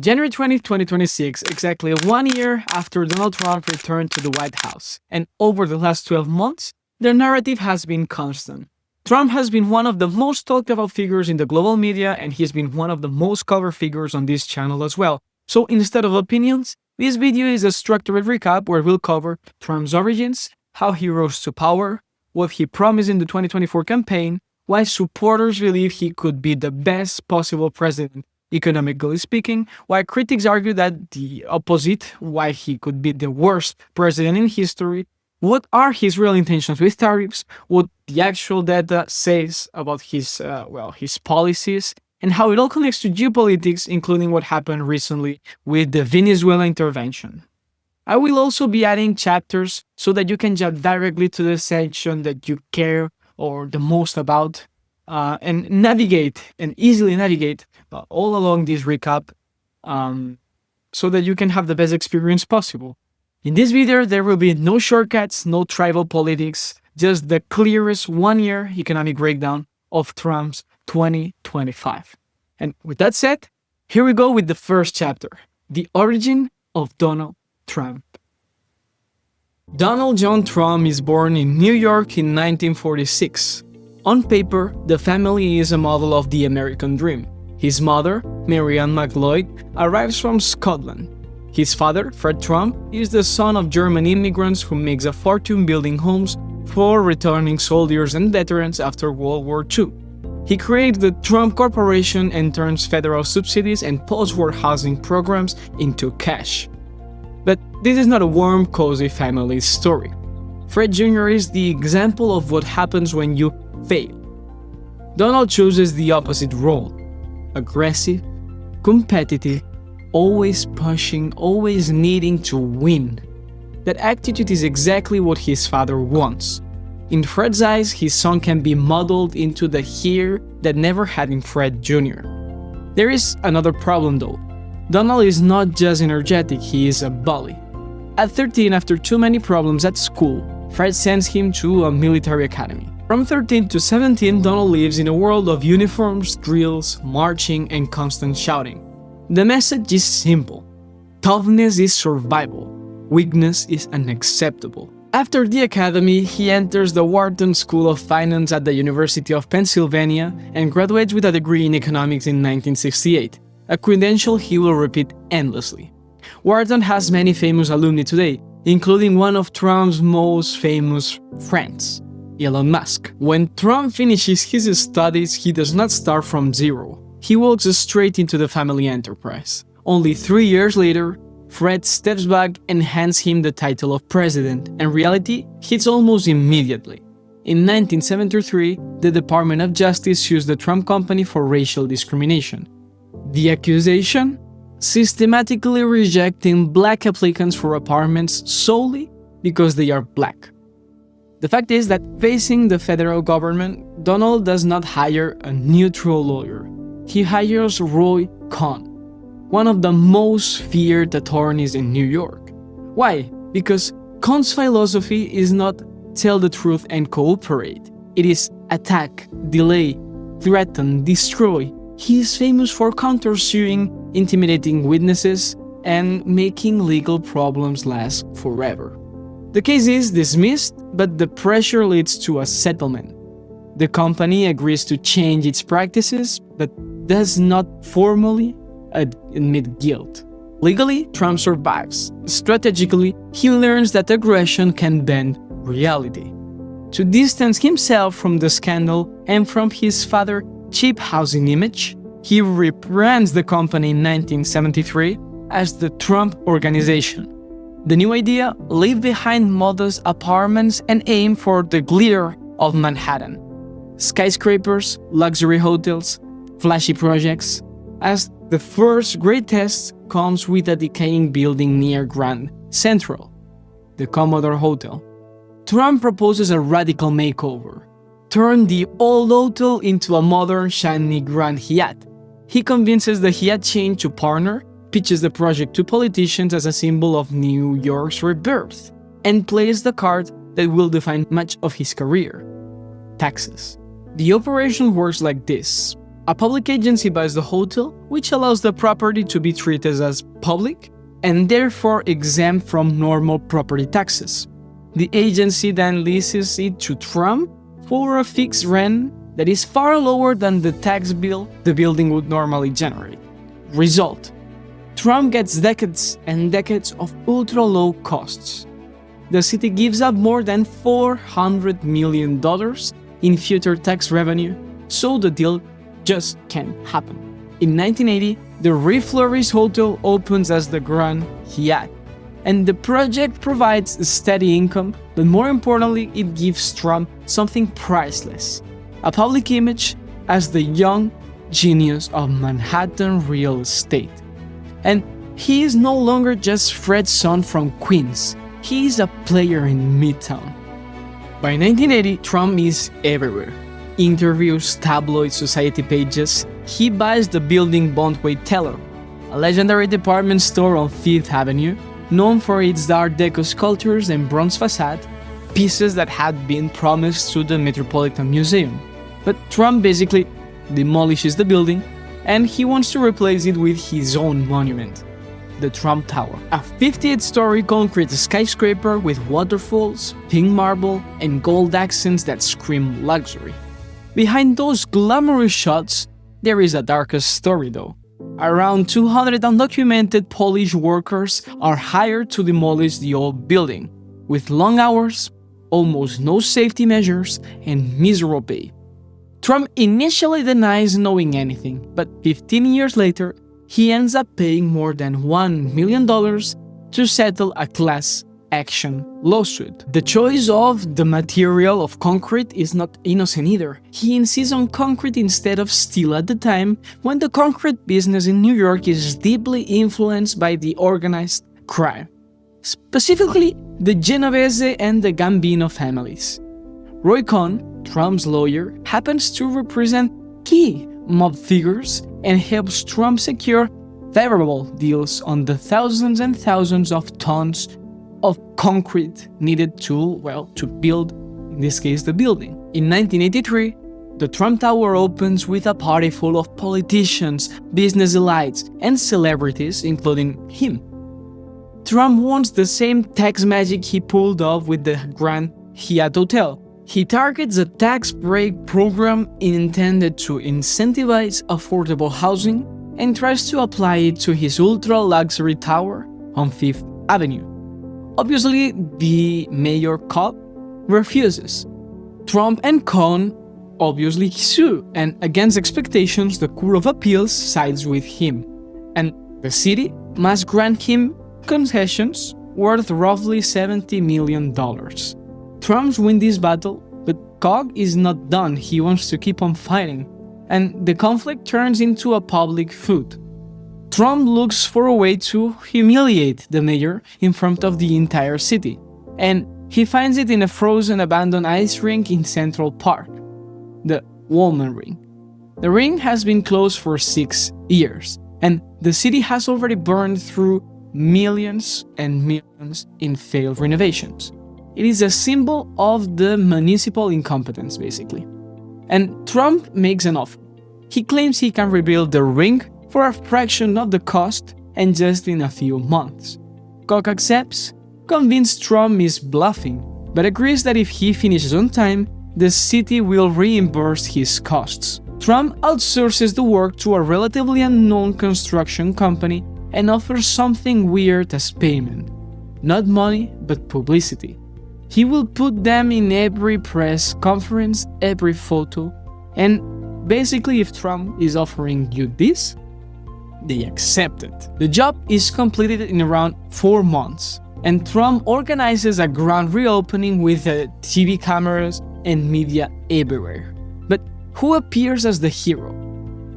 January 20th, 2026, exactly 1 year after Donald Trump returned to the White House. And over the last 12 months, the narrative has been constant. Trump has been one of the most talked about figures in the global media, and he's been one of the most covered figures on this channel as well. So instead of opinions, this video is a structured recap where we'll cover Trump's origins, how he rose to power, what he promised in the 2024 campaign, why supporters believe he could be the best possible president, economically speaking, why critics argue that the opposite, why he could be the worst president in history, what are his real intentions with tariffs, what the actual data says about his policies, and how it all connects to geopolitics, including what happened recently with the Venezuela intervention. I will also be adding chapters so that you can jump directly to the section that you care or the most about, and easily navigate all along this recap, so that you can have the best experience possible. In this video, there will be no shortcuts, no tribal politics, just the clearest 1 year economic breakdown of Trump's 2025. And with that said, here we go with the first chapter, the origin of Donald Trump. Donald John Trump is born in New York in 1946. On paper, the family is a model of the American dream. His mother, Mary Ann McLeod, arrives from Scotland. His father, Fred Trump, is the son of German immigrants who makes a fortune building homes for returning soldiers and veterans after World War II. He created the Trump Corporation and turns federal subsidies and post-war housing programs into cash. But this is not a warm, cozy family story. Fred Jr. is the example of what happens when you fail. Donald chooses the opposite role: aggressive, competitive, always pushing, always needing to win. That attitude is exactly what his father wants. In Fred's eyes, his son can be modeled into the here that never had in Fred Jr. There is another problem though. Donald is not just energetic, he is a bully. At 13, after too many problems at school, Fred sends him to a military academy. From 13 to 17, Donald lives in a world of uniforms, drills, marching, and constant shouting. The message is simple: toughness is survival, weakness is unacceptable. After the academy, he enters the Wharton School of Finance at the University of Pennsylvania and graduates with a degree in economics in 1968, a credential he will repeat endlessly. Wharton has many famous alumni today, including one of Trump's most famous friends, Elon Musk. When Trump finishes his studies, he does not start from zero. He walks straight into the family enterprise. Only 3 years later, Fred steps back and hands him the title of president, and reality hits almost immediately. In 1973, the Department of Justice sues the Trump company for racial discrimination. The accusation? Systematically rejecting black applicants for apartments solely because they are black. The fact is that facing the federal government, Donald does not hire a neutral lawyer. He hires Roy Cohn, one of the most feared attorneys in New York. Why? Because Cohn's philosophy is not tell the truth and cooperate. It is attack, delay, threaten, destroy. He is famous for countersuing, intimidating witnesses, and making legal problems last forever. The case is dismissed, but the pressure leads to a settlement. The company agrees to change its practices, but does not formally admit guilt. Legally, Trump survives. Strategically, he learns that aggression can bend reality. To distance himself from the scandal and from his father's cheap housing image, he rebrands the company in 1973 as the Trump Organization. The new idea: leave behind modest apartments and aim for the glitter of Manhattan. Skyscrapers, luxury hotels, flashy projects. As the first great test comes with a decaying building near Grand Central, the Commodore Hotel. Trump proposes a radical makeover. Turn the old hotel into a modern, shiny Grand Hyatt. He convinces the Hyatt chain to partner, pitches the project to politicians as a symbol of New York's rebirth, and plays the card that will define much of his career: taxes. The operation works like this. A public agency buys the hotel, which allows the property to be treated as public and therefore exempt from normal property taxes. The agency then leases it to Trump for a fixed rent that is far lower than the tax bill the building would normally generate. Result: Trump gets decades and decades of ultra-low costs. The city gives up more than $400 million in future tax revenue, so the deal just can't happen. In 1980, the Reflores Hotel opens as the Grand Hyatt, and the project provides a steady income, but more importantly, it gives Trump something priceless: a public image as the young genius of Manhattan real estate. And he is no longer just Fred's son from Queens, he is a player in Midtown. By 1980, Trump is everywhere. Interviews, tabloid society pages. He buys the building Bondway Teller, a legendary department store on Fifth Avenue, known for its Art Deco sculptures and bronze facade, pieces that had been promised to the Metropolitan Museum. But Trump basically demolishes the building, and he wants to replace it with his own monument, the Trump Tower, a 58-story concrete skyscraper with waterfalls, pink marble, and gold accents that scream luxury. Behind those glamorous shots, there is a darker story though. Around 200 undocumented Polish workers are hired to demolish the old building, with long hours, almost no safety measures, and miserable pay. Trump initially denies knowing anything, but 15 years later, he ends up paying more than $1 million to settle a class action lawsuit. The choice of the material of concrete is not innocent either. He insists on concrete instead of steel at the time when the concrete business in New York is deeply influenced by the organized crime, specifically the Genovese and the Gambino families. Roy Cohn, Trump's lawyer, happens to represent key mob figures and helps Trump secure favorable deals on the thousands and thousands of tons of concrete needed to build, in this case, the building. In 1983, the Trump Tower opens with a party full of politicians, business elites, and celebrities, including him. Trump wants the same tax magic he pulled off with the Grand Hyatt Hotel. He targets a tax break program intended to incentivize affordable housing and tries to apply it to his ultra-luxury tower on Fifth Avenue. Obviously, the mayor Cobb refuses. Trump and Cohn obviously sue, and against expectations, the Court of Appeals sides with him, and the city must grant him concessions worth roughly $70 million. Trump wins this battle, but Cobb is not done. He wants to keep on fighting, and the conflict turns into a public feud. Trump looks for a way to humiliate the mayor in front of the entire city, and he finds it in a frozen abandoned ice rink in Central Park, the Woolman Ring. The ring has been closed for 6 years, and the city has already burned through millions and millions in failed renovations. It is a symbol of the municipal incompetence, basically. And Trump makes an offer. He claims he can rebuild the ring for a fraction of the cost and just in a few months. Koch accepts, convinced Trump is bluffing, but agrees that if he finishes on time, the city will reimburse his costs. Trump outsources the work to a relatively unknown construction company and offers something weird as payment. Not money, but publicity. He will put them in every press conference, every photo, and basically if Trump is offering you this, they accept it. The job is completed in around 4 months, and Trump organizes a grand reopening with TV cameras and media everywhere. But who appears as the hero?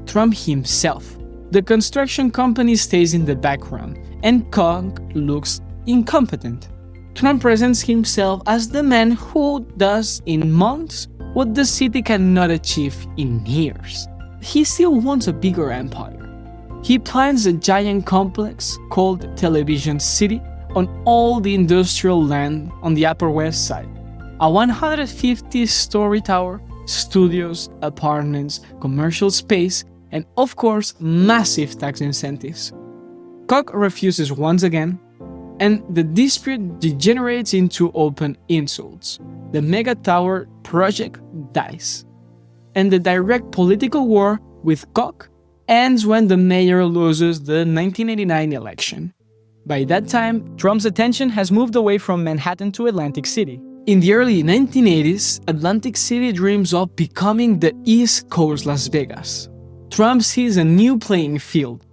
Trump himself. The construction company stays in the background, and Koch looks incompetent. Trump presents himself as the man who does in months what the city cannot achieve in years. He still wants a bigger empire. He plans a giant complex called Television City on all the industrial land on the Upper West Side. A 150-story tower studios, apartments, commercial space, and of course, massive tax incentives. Koch refuses once again, and the dispute degenerates into open insults. The mega tower project dies, and the direct political war with Koch ends when the mayor loses the 1989 election. By that time, Trump's attention has moved away from Manhattan to Atlantic City. In the early 1980s, Atlantic City dreams of becoming the East Coast Las Vegas. Trump sees a new playing field.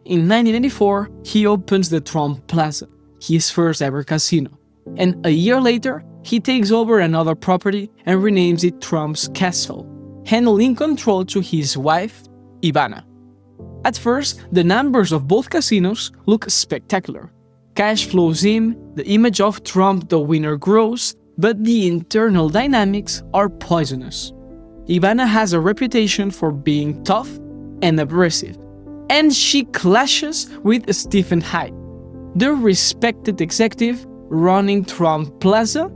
In 1994, he opens the Trump Plaza, his first ever casino. And a year later, he takes over another property and renames it Trump's Castle, handing control to his wife, Ivana. At first, the numbers of both casinos look spectacular. Cash flows in, the image of Trump the winner grows, but the internal dynamics are poisonous. Ivana has a reputation for being tough and aggressive, and she clashes with Stephen Hyatt, the respected executive running Trump Plaza,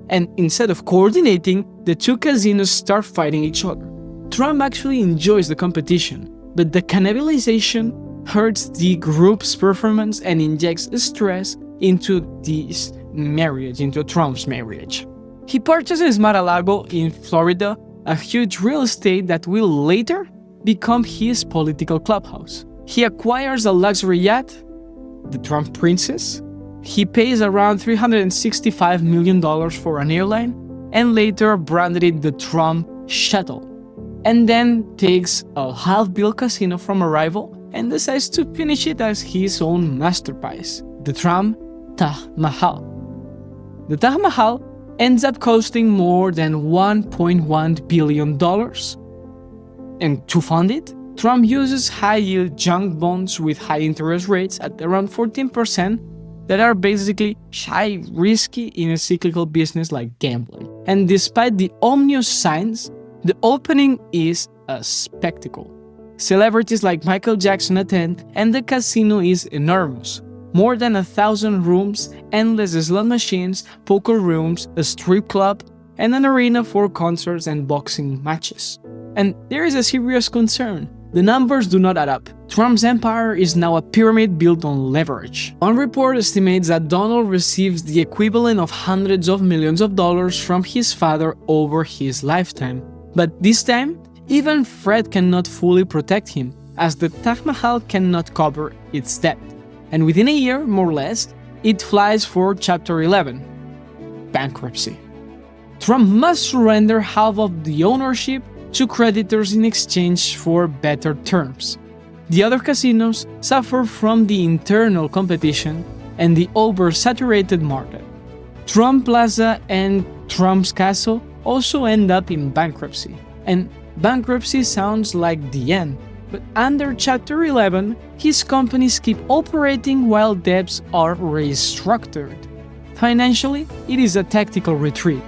and instead of coordinating, the two casinos start fighting each other. Trump actually enjoys the competition, but the cannibalization hurts the group's performance and injects stress into this marriage, into Trump's marriage. He purchases Mar-a-Lago in Florida, a huge real estate that will later become his political clubhouse. He acquires a luxury yacht, the Trump Princess. He pays around $365 million for an airline, and later branded it the Trump Shuttle, and then takes a half-built casino from a rival and decides to finish it as his own masterpiece, the Trump Taj Mahal. The Taj Mahal ends up costing more than $1.1 billion. And to fund it, Trump uses high-yield junk bonds with high interest rates at around 14% that are basically high risky in a cyclical business like gambling. And despite the ominous signs, the opening is a spectacle. Celebrities like Michael Jackson attend, and the casino is enormous. More than 1,000 rooms, endless slot machines, poker rooms, a strip club, and an arena for concerts and boxing matches. And there is a serious concern. The numbers do not add up. Trump's empire is now a pyramid built on leverage. One report estimates that Donald receives the equivalent of hundreds of millions of dollars from his father over his lifetime. But this time, even Fred cannot fully protect him, as the Taj Mahal cannot cover its debt. And within a year, more or less, it flies for Chapter 11, bankruptcy. Trump must surrender half of the ownership to creditors in exchange for better terms. The other casinos suffer from the internal competition and the oversaturated market. Trump Plaza and Trump's Castle also end up in bankruptcy. And bankruptcy sounds like the end, but under Chapter 11, his companies keep operating while debts are restructured. Financially, it is a tactical retreat.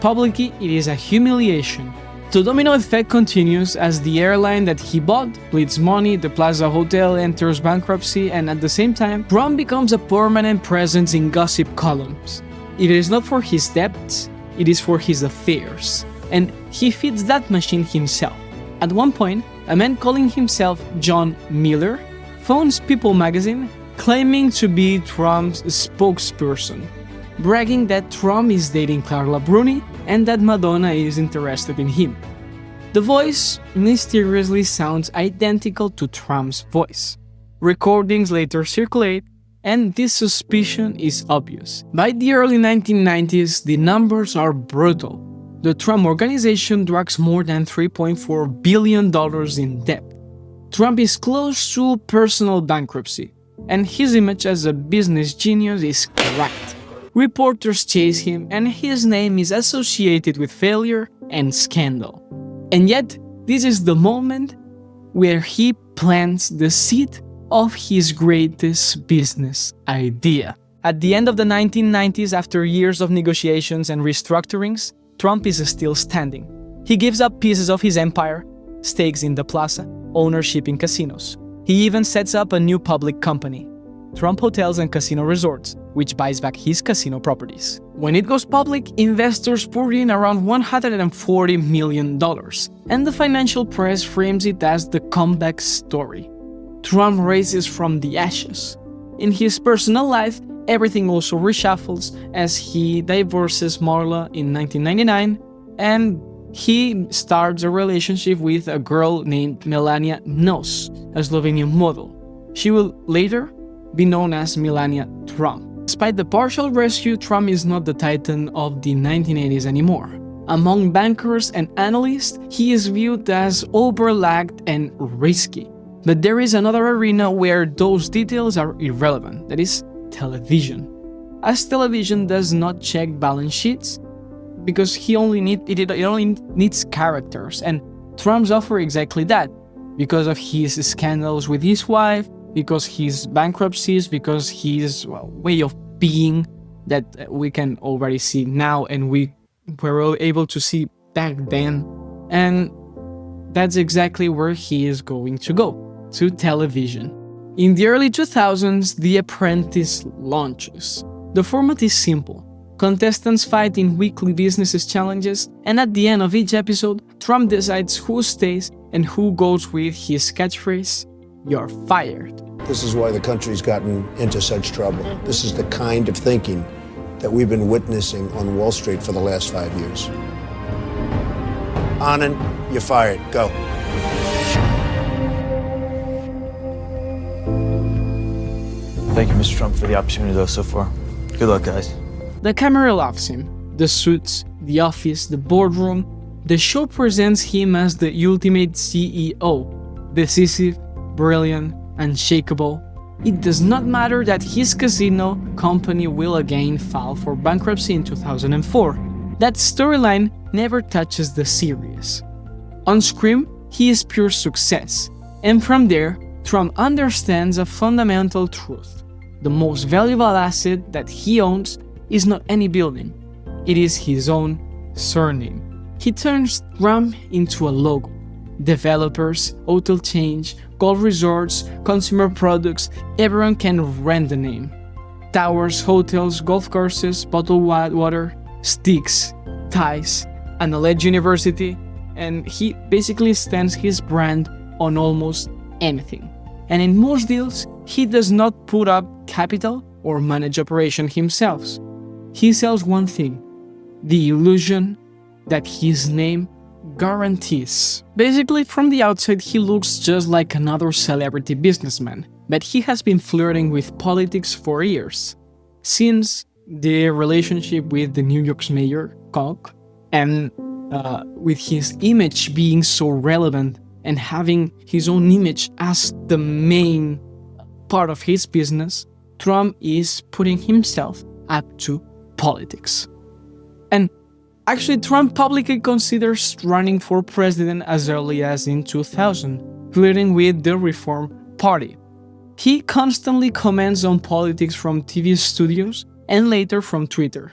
Publicly, it is a humiliation. The domino effect continues as the airline that he bought bleeds money, the Plaza Hotel enters bankruptcy, and at the same time, Trump becomes a permanent presence in gossip columns. It is not for his debts, it is for his affairs. And he feeds that machine himself. At one point, a man calling himself John Miller phones People magazine claiming to be Trump's spokesperson, bragging that Trump is dating Carla Bruni and that Madonna is interested in him. The voice mysteriously sounds identical to Trump's voice. Recordings later circulate, and this suspicion is obvious. By the early 1990s, the numbers are brutal. The Trump organization drags more than $3.4 billion in debt. Trump is close to personal bankruptcy, and his image as a business genius is cracked. Reporters chase him, and his name is associated with failure and scandal. And yet, this is the moment where he plants the seed of his greatest business idea. At the end of the 1990s, after years of negotiations and restructurings, Trump is still standing. He gives up pieces of his empire, stakes in the plaza, ownership in casinos. He even sets up a new public company. Trump Hotels and Casino Resorts, which buys back his casino properties. When it goes public, investors pour in around $140 million, and the financial press frames it as the comeback story. Trump rises from the ashes. In his personal life, everything also reshuffles as he divorces Marla in 1999, and he starts a relationship with a girl named Melania Knauss, a Slovenian model. She will later be known as Melania Trump. Despite the partial rescue, Trump is not the titan of the 1980s anymore. Among bankers and analysts, he is viewed as overlagged and risky. But there is another arena where those details are irrelevant, that is, television. As television does not check balance sheets, because it only needs characters, and Trump's offer exactly that, because of his scandals with his wife, because his bankruptcies, because his way of being that we can already see now and we were able to see back then. And that's exactly where he is going to go, to television. In the early 2000s, The Apprentice launches. The format is simple. Contestants fight in weekly business challenges, and at the end of each episode, Trump decides who stays and who goes with his catchphrase, "You're fired." This is why the country's gotten into such trouble. This is the kind of thinking that we've been witnessing on Wall Street for the last 5 years. Anand, you're fired. Go. Thank you, Mr. Trump, for the opportunity, though, so far. Good luck, guys. The camera loves him. The suits, the office, the boardroom. The show presents him as the ultimate CEO. Decisive, brilliant, unshakable. It does not matter that his casino company will again file for bankruptcy in 2004. That storyline never touches the series. On screen, he is pure success. And from there, Trump understands a fundamental truth. The most valuable asset that he owns is not any building. It is his own surname. He turns Trump into a logo. Developers, hotel chains, golf resorts, consumer products, everyone can rent the name. Towers, hotels, golf courses, bottled water, sticks, ties, an alleged university, and he basically stands his brand on almost anything. And in most deals, he does not put up capital or manage operation himself. He sells one thing, the illusion that his name guarantees. Basically, from the outside, he looks just like another celebrity businessman, but he has been flirting with politics for years. Since the relationship with the New York's mayor, Koch, and with his image being so relevant and having his own image as the main part of his business, Trump is putting himself up to politics. And actually, Trump publicly considers running for president as early as in 2000, flirting with the Reform Party. He constantly comments on politics from TV studios and later from Twitter.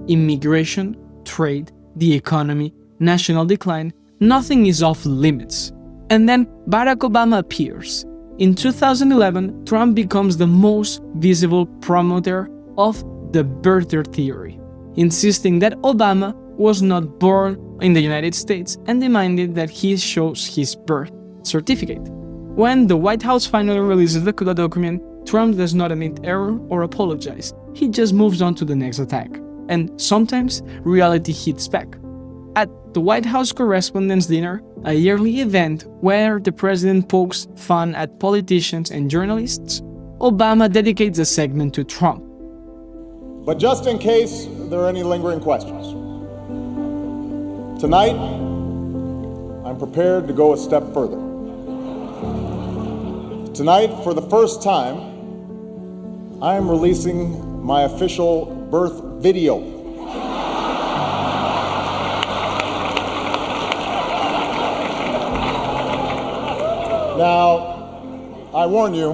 Immigration, trade, the economy, national decline, nothing is off limits. And then Barack Obama appears. In 2011, Trump becomes the most visible promoter of the birther theory, insisting that Obama was not born in the United States and demanded that he shows his birth certificate. When the White House finally releases the document, Trump does not admit error or apologize. He just moves on to the next attack. And sometimes reality hits back. At the White House Correspondence Dinner, a yearly event where the president pokes fun at politicians and journalists, Obama dedicates a segment to Trump. But just in case there are any lingering questions, tonight, I'm prepared to go a step further. Tonight, for the first time, I am releasing my official birth video. Now, I warn you,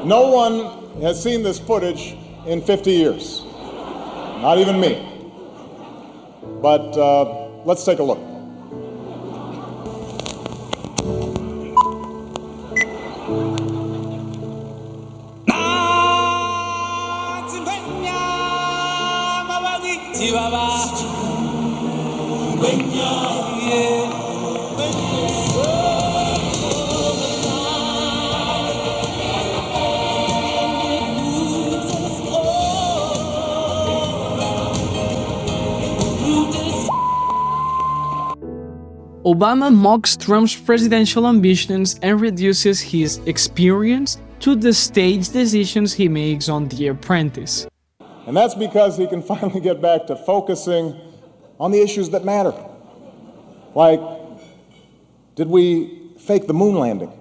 no one has seen this footage in 50 years. Not even me. But let's take a look. Obama mocks Trump's presidential ambitions and reduces his experience to the stage decisions he makes on The Apprentice. And that's because he can finally get back to focusing on the issues that matter. Like, did we fake the moon landing?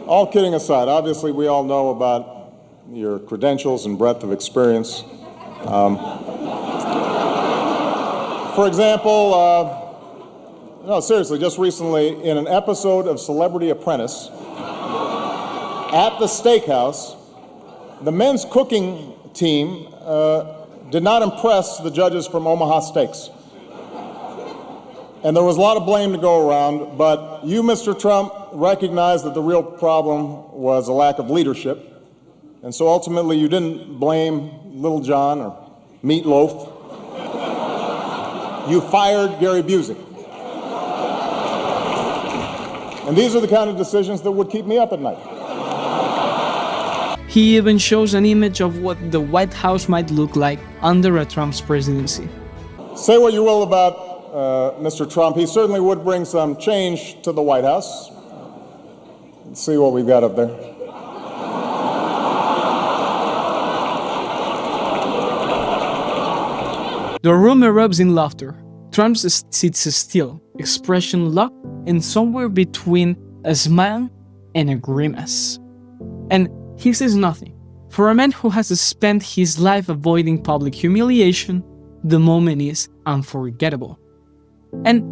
All kidding aside, obviously we all know about your credentials and breadth of experience. For example, no, seriously, just recently in an episode of Celebrity Apprentice, at the steakhouse, the men's cooking team did not impress the judges from Omaha Steaks. And there was a lot of blame to go around, but you, Mr. Trump, recognized that the real problem was a lack of leadership. And so ultimately you didn't blame Little John or Meatloaf. You fired Gary Busey. And these are the kind of decisions that would keep me up at night. He even shows an image of what the White House might look like under a Trump's presidency. Say what you will about Mr. Trump, he certainly would bring some change to the White House. Let's see what we've got up there. The room erupts in laughter. Trump sits still, expression locked, and somewhere between a smile and a grimace. And he says nothing. For a man who has spent his life avoiding public humiliation, the moment is unforgettable. And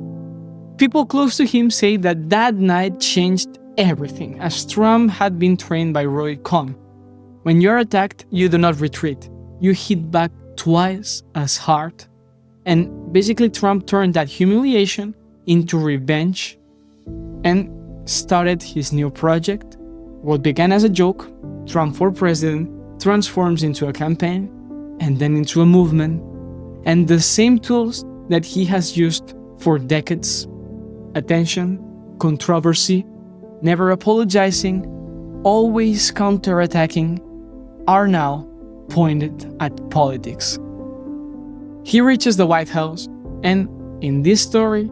people close to him say that that night changed everything, as Trump had been trained by Roy Cohn. When you're attacked, you do not retreat. You hit back twice as hard. And basically Trump turned that humiliation into revenge and started his new project. What began as a joke, Trump for president, transforms into a campaign and then into a movement. And the same tools that he has used for decades, attention, controversy, never apologizing, always counterattacking, are now pointed at politics. He reaches the White House, and in this story,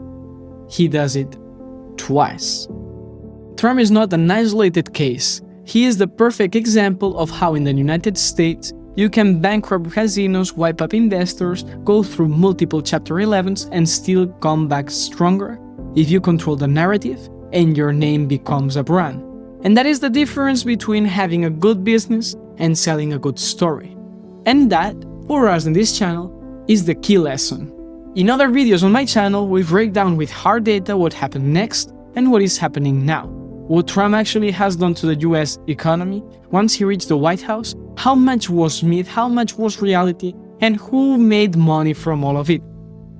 he does it twice. Trump is not an isolated case. He is the perfect example of how in the United States, you can bankrupt casinos, wipe up investors, go through multiple Chapter 11s, and still come back stronger if you control the narrative and your name becomes a brand. And that is the difference between having a good business and selling a good story. And that, for us in this channel, is the key lesson. In other videos on my channel, we break down with hard data what happened next and what is happening now. What Trump actually has done to the US economy once he reached the White House, how much was myth, how much was reality, and who made money from all of it.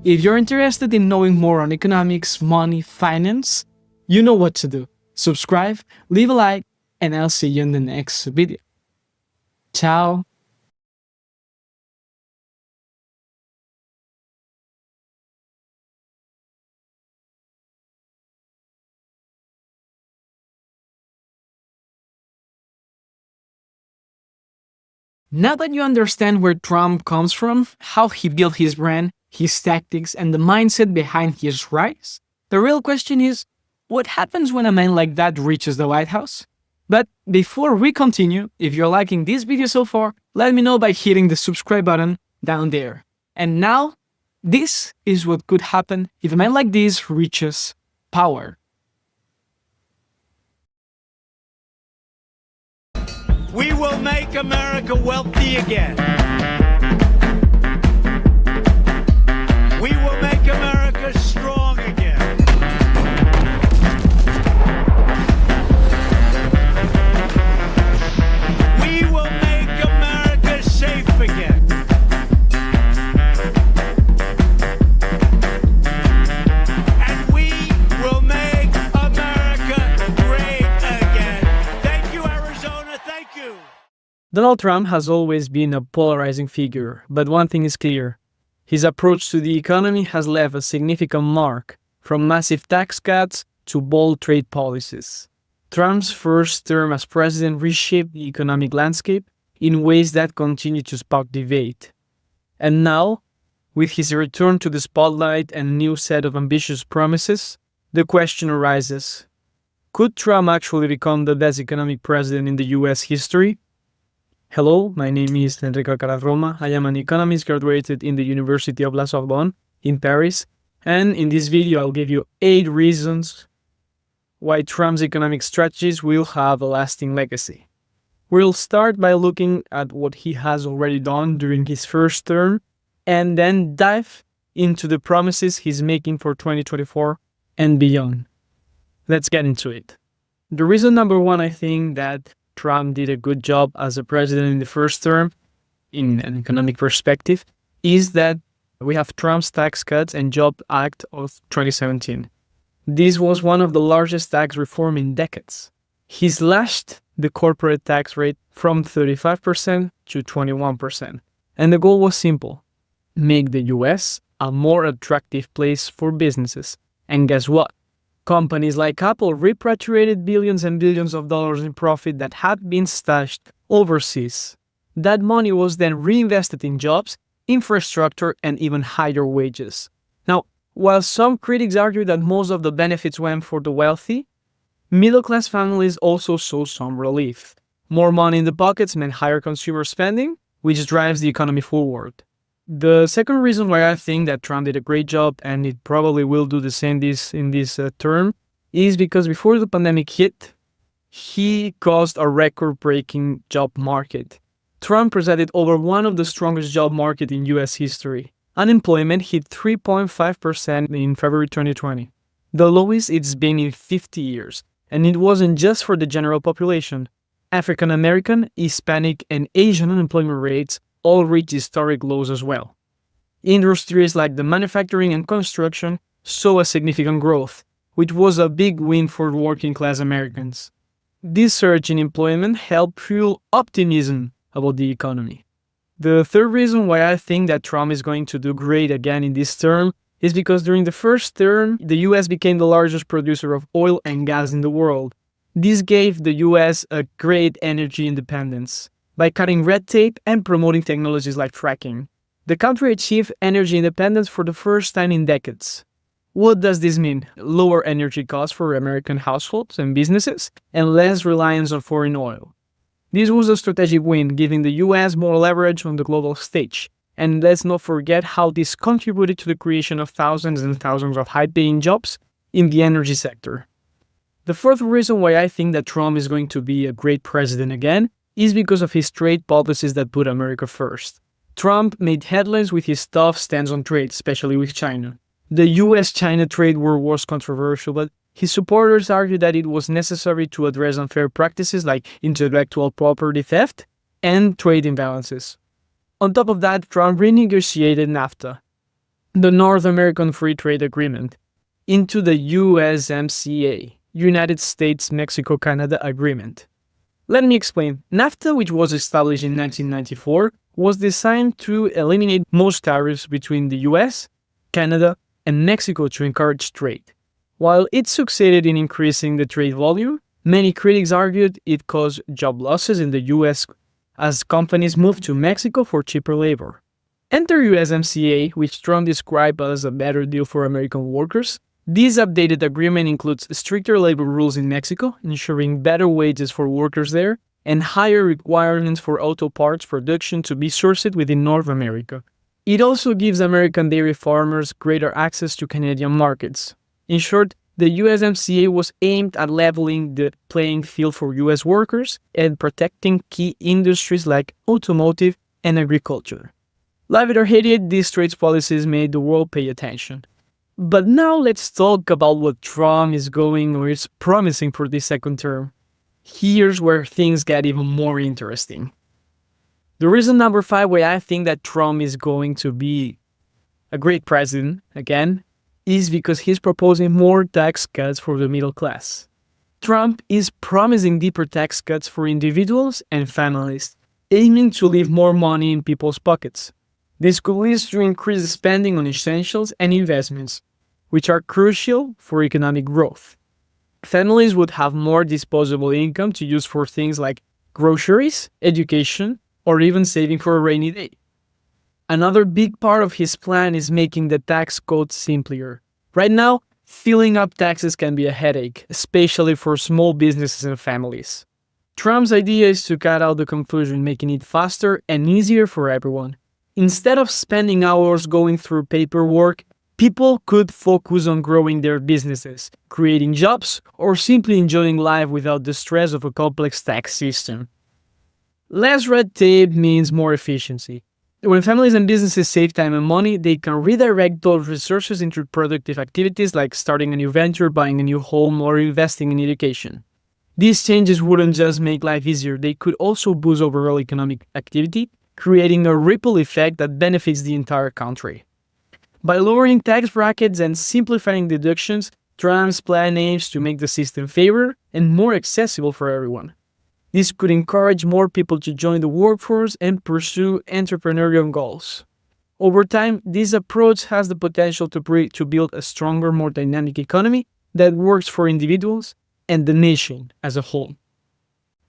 If you're interested in knowing more on economics, money, finance, you know what to do. Subscribe, leave a like, and I'll see you in the next video. Ciao. Now that you understand where Trump comes from, how he built his brand, his tactics, and the mindset behind his rise, the real question is, what happens when a man like that reaches the White House? But before we continue, if you're liking this video so far, let me know by hitting the subscribe button down there. And now, this is what could happen if a man like this reaches power. We will make America wealthy again. We will make America strong again. We will make America safe again. And we will make America great Donald Trump has always been a polarizing figure, but one thing is clear. His approach to the economy has left a significant mark, from massive tax cuts to bold trade policies. Trump's first term as president reshaped the economic landscape in ways that continue to spark debate. And now, with his return to the spotlight and a new set of ambitious promises, the question arises: could Trump actually become the best economic president in the US history? Hello, my name is Enrico Cararroma. I am an economist graduated in the University of La Sorbonne in Paris, and in this video I'll give you 8 reasons why Trump's economic strategies will have a lasting legacy. We'll start by looking at what he has already done during his first term, and then dive into the promises he's making for 2024 and beyond. Let's get into it. The reason number 1 I think that Trump did a good job as a president in the first term, in an economic perspective, is that we have Trump's Tax Cuts and Jobs Act of 2017. This was one of the largest tax reform in decades. He slashed the corporate tax rate from 35% to 21%. And the goal was simple: make the US a more attractive place for businesses. And guess what? Companies like Apple repatriated billions and billions of dollars in profit that had been stashed overseas. That money was then reinvested in jobs, infrastructure, and even higher wages. Now, while some critics argue that most of the benefits went for the wealthy, middle-class families also saw some relief. More money in the pockets meant higher consumer spending, which drives the economy forward. The second reason why I think that Trump did a great job, and it probably will do the same in this term, is because before the pandemic hit, he caused a record-breaking job market. Trump presented over one of the strongest job markets in US history. Unemployment hit 3.5% in February 2020, the lowest it's been in 50 years. And it wasn't just for the general population. African American, Hispanic, and Asian unemployment rates all reached historic lows as well. Industries like the manufacturing and construction saw a significant growth, which was a big win for working-class Americans. This surge in employment helped fuel optimism about the economy. The third reason why I think that Trump is going to do great again in this term is because during the first term, the US became the largest producer of oil and gas in the world. This gave the US a great energy independence. By cutting red tape and promoting technologies like fracking, the country achieved energy independence for the first time in decades. What does this mean? Lower energy costs for American households and businesses, and less reliance on foreign oil. This was a strategic win, giving the US more leverage on the global stage. And let's not forget how this contributed to the creation of thousands and thousands of high-paying jobs in the energy sector. The fourth reason why I think that Trump is going to be a great president again is because of his trade policies that put America first. Trump made headlines with his tough stance on trade, especially with China. The US-China trade war was controversial, but his supporters argued that it was necessary to address unfair practices like intellectual property theft and trade imbalances. On top of that, Trump renegotiated NAFTA, the North American Free Trade Agreement, into the USMCA, United States-Mexico-Canada Agreement. Let me explain. NAFTA, which was established in 1994, was designed to eliminate most tariffs between the US, Canada, and Mexico to encourage trade. While it succeeded in increasing the trade volume, many critics argued it caused job losses in the US as companies moved to Mexico for cheaper labor. Enter USMCA, which Trump described as a better deal for American workers. This updated agreement includes stricter labor rules in Mexico, ensuring better wages for workers there, and higher requirements for auto parts production to be sourced within North America. It also gives American dairy farmers greater access to Canadian markets. In short, the USMCA was aimed at leveling the playing field for US workers and protecting key industries like automotive and agriculture. Love it or hate it, these trade policies made the world pay attention. But now let's talk about what Trump is going or is promising for this second term. Here's where things get even more interesting. The reason number 5 why I think that Trump is going to be a great president again is because he's proposing more tax cuts for the middle class. Trump is promising deeper tax cuts for individuals and families. aiming to leave more money in people's pockets. This could lead to increased spending on essentials and investments, which are crucial for economic growth. Families would have more disposable income to use for things like groceries, education, or even saving for a rainy day. Another big part of his plan is making the tax code simpler. Right now, filling up taxes can be a headache, especially for small businesses and families. Trump's idea is to cut out the confusion, making it faster and easier for everyone. Instead of spending hours going through paperwork, people could focus on growing their businesses, creating jobs, or simply enjoying life without the stress of a complex tax system. Less red tape means more efficiency. When families and businesses save time and money, they can redirect those resources into productive activities like starting a new venture, buying a new home, or investing in education. These changes wouldn't just make life easier, they could also boost overall economic activity, creating a ripple effect that benefits the entire country. By lowering tax brackets and simplifying deductions, Trump's plan aims to make the system fairer and more accessible for everyone. This could encourage more people to join the workforce and pursue entrepreneurial goals. Over time, this approach has the potential to build a stronger, more dynamic economy that works for individuals and the nation as a whole.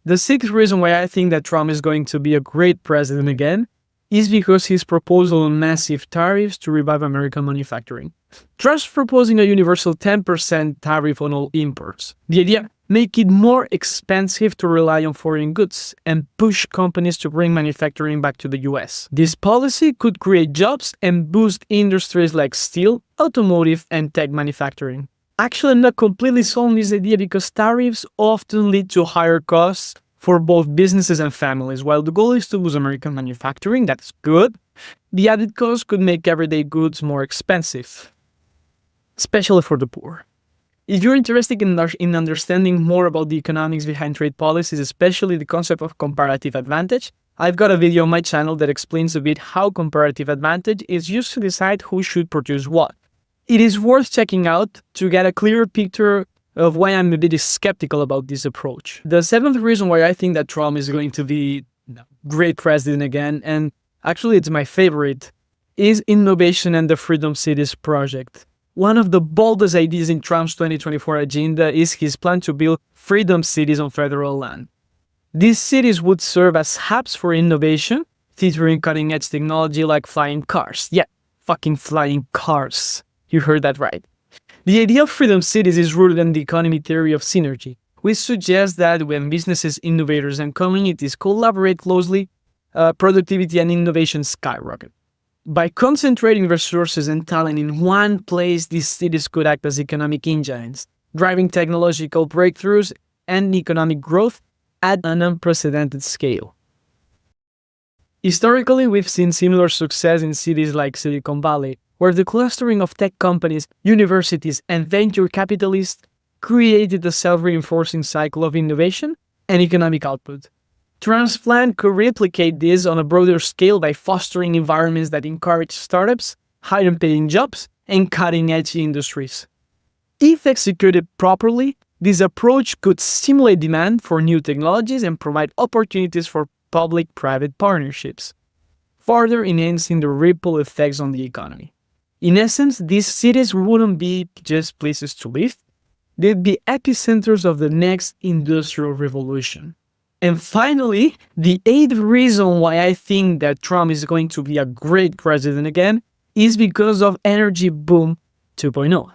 The sixth reason why I think that Trump is going to be a great president again is because his proposal on massive tariffs to revive American manufacturing. Trump's proposing a universal 10% tariff on all imports. The idea, make it more expensive to rely on foreign goods and push companies to bring manufacturing back to the US. This policy could create jobs and boost industries like steel, automotive, and tech manufacturing. Actually, I'm not completely sold on this idea because tariffs often lead to higher costs for both businesses and families. While the goal is to boost American manufacturing, that's good, the added cost could make everyday goods more expensive, especially for the poor. If you're interested in understanding more about the economics behind trade policies, especially the concept of comparative advantage, I've got a video on my channel that explains a bit how comparative advantage is used to decide who should produce what. It is worth checking out to get a clearer picture of why I'm a bit skeptical about this approach. The seventh reason why I think that Trump is going to be a great president again, and actually it's my favorite, is innovation and the Freedom Cities project. One of the boldest ideas in Trump's 2024 agenda is his plan to build freedom cities on federal land. These cities would serve as hubs for innovation, featuring cutting-edge technology like flying cars. Yeah, fucking flying cars. You heard that right. The idea of freedom cities is rooted in the economy theory of synergy, which suggests that when businesses, innovators, and communities collaborate closely, productivity and innovation skyrocket. By concentrating resources and talent in one place, these cities could act as economic engines, driving technological breakthroughs and economic growth at an unprecedented scale. Historically, we've seen similar success in cities like Silicon Valley, where the clustering of tech companies, universities, and venture capitalists created a self-reinforcing cycle of innovation and economic output. Trump's plan could replicate this on a broader scale by fostering environments that encourage startups, higher-paying jobs, and cutting-edge industries. If executed properly, this approach could stimulate demand for new technologies and provide opportunities for public-private partnerships, further enhancing the ripple effects on the economy. In essence, these cities wouldn't be just places to live, they'd be epicenters of the next industrial revolution. And finally, the eighth reason why I think that Trump is going to be a great president again is because of Energy Boom 2.0.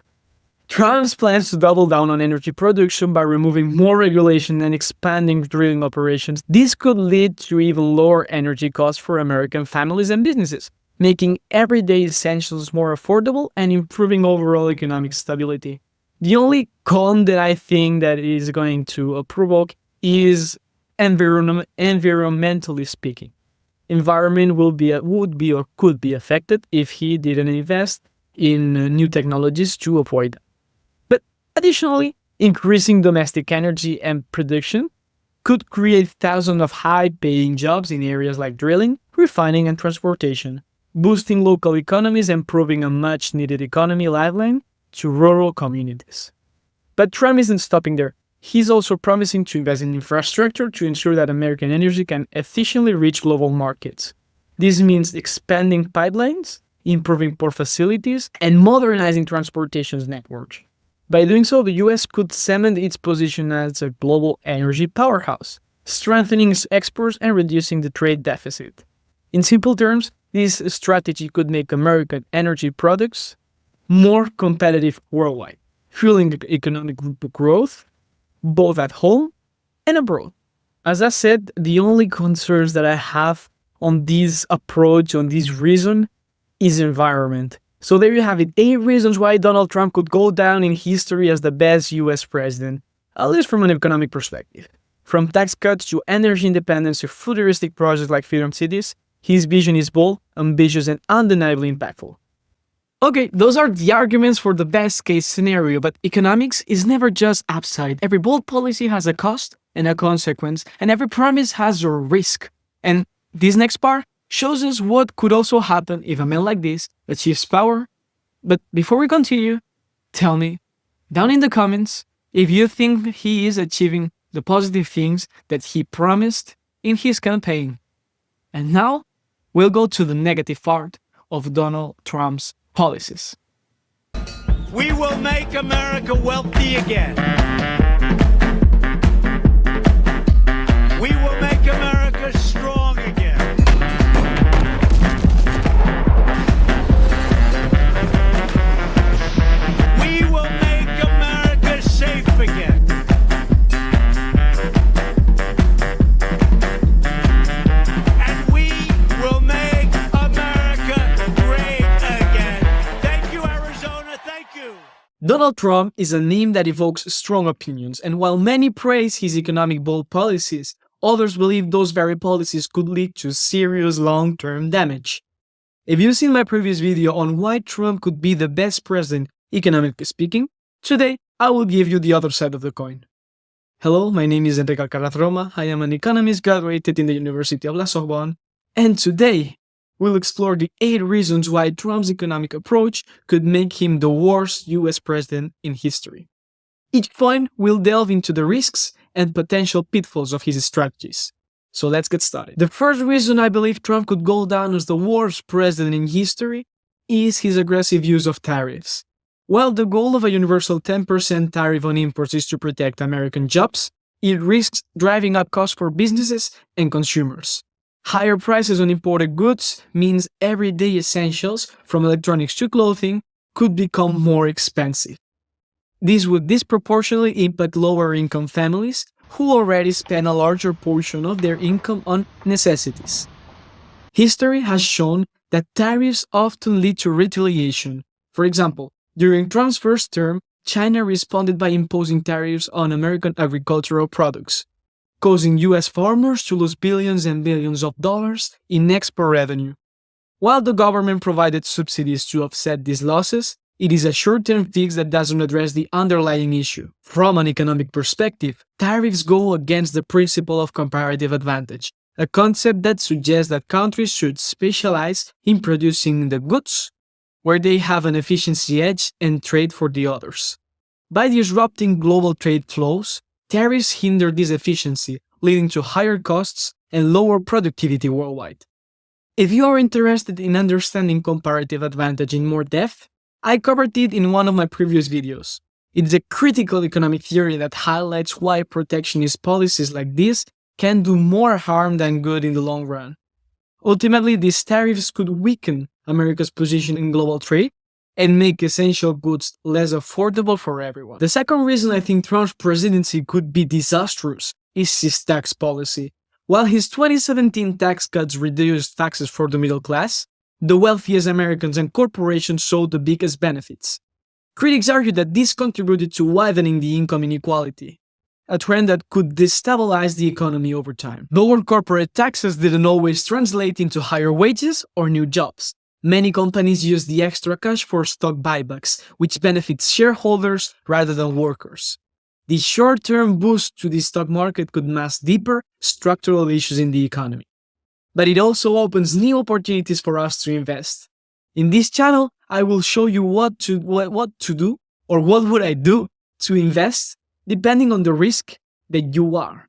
Trump's plans to double down on energy production by removing more regulation and expanding drilling operations. This could lead to even lower energy costs for American families and businesses, making everyday essentials more affordable and improving overall economic stability. The only con that I think that is going to provoke is environmentally speaking. Environment would be or could be affected if he didn't invest in new technologies to avoid that. But additionally, increasing domestic energy and production could create thousands of high-paying jobs in areas like drilling, refining, and transportation, boosting local economies and proving a much-needed economy lifeline to rural communities. But Trump isn't stopping there. He's also promising to invest in infrastructure to ensure that American energy can efficiently reach global markets. This means expanding pipelines, improving port facilities, and modernizing transportation networks. By doing so, the US could cement its position as a global energy powerhouse, strengthening its exports and reducing the trade deficit. In simple terms, this strategy could make American energy products more competitive worldwide, fueling economic growth both at home and abroad. As I said, the only concerns that I have on this approach, on this reason, is environment. So there you have it, 8 reasons why Donald Trump could go down in history as the best US president, at least from an economic perspective. From tax cuts to energy independence to futuristic projects like Freedom Cities, his vision is bold, ambitious, and undeniably impactful. Okay, those are the arguments for the best case scenario, but economics is never just upside. Every bold policy has a cost and a consequence, and every promise has a risk. And this next part shows us what could also happen if a man like this achieves power. But before we continue, tell me down in the comments if you think he is achieving the positive things that he promised in his campaign. And now we'll go to the negative part of Donald Trump's policies. We will make America wealthy again. We will make America strong again. We will make America safe again. And we will make America great again. Thank you, Arizona. Thank you. Donald Trump is a name that evokes strong opinions, and while many praise his economic bold policies, others believe those very policies could lead to serious long-term damage. If you've seen my previous video on why Trump could be the best president, economically speaking, today I will give you the other side of the coin. Hello, my name is Enrique Alcaraz Roma, I am an economist graduated in the University of La Sorbonne, and today we'll explore the 8 reasons why Trump's economic approach could make him the worst US president in history. Each point will delve into the risks and potential pitfalls of his strategies. So let's get started. The first reason I believe Trump could go down as the worst president in history is his aggressive use of tariffs. While the goal of a universal 10% tariff on imports is to protect American jobs, it risks driving up costs for businesses and consumers. Higher prices on imported goods means everyday essentials, from electronics to clothing, could become more expensive. This would disproportionately impact lower-income families who already spend a larger portion of their income on necessities. History has shown that tariffs often lead to retaliation. For example, during Trump's first term, China responded by imposing tariffs on American agricultural products, causing US farmers to lose billions and billions of dollars in export revenue. While the government provided subsidies to offset these losses, it is a short-term fix that doesn't address the underlying issue. From an economic perspective, tariffs go against the principle of comparative advantage, a concept that suggests that countries should specialize in producing the goods where they have an efficiency edge and trade for the others. By disrupting global trade flows, tariffs hinder this efficiency, leading to higher costs and lower productivity worldwide. If you are interested in understanding comparative advantage in more depth, I covered it in one of my previous videos. It's a critical economic theory that highlights why protectionist policies like this can do more harm than good in the long run. Ultimately, these tariffs could weaken America's position in global trade and make essential goods less affordable for everyone. The second reason I think Trump's presidency could be disastrous is his tax policy. While his 2017 tax cuts reduced taxes for the middle class, the wealthiest Americans and corporations saw the biggest benefits. Critics argue that this contributed to widening the income inequality, a trend that could destabilize the economy over time. Lower corporate taxes didn't always translate into higher wages or new jobs. Many companies use the extra cash for stock buybacks, which benefits shareholders rather than workers. The short-term boost to the stock market could mask deeper structural issues in the economy. But it also opens new opportunities for us to invest. In this channel, I will show you what to do, or what would I do to invest depending on the risk that you are.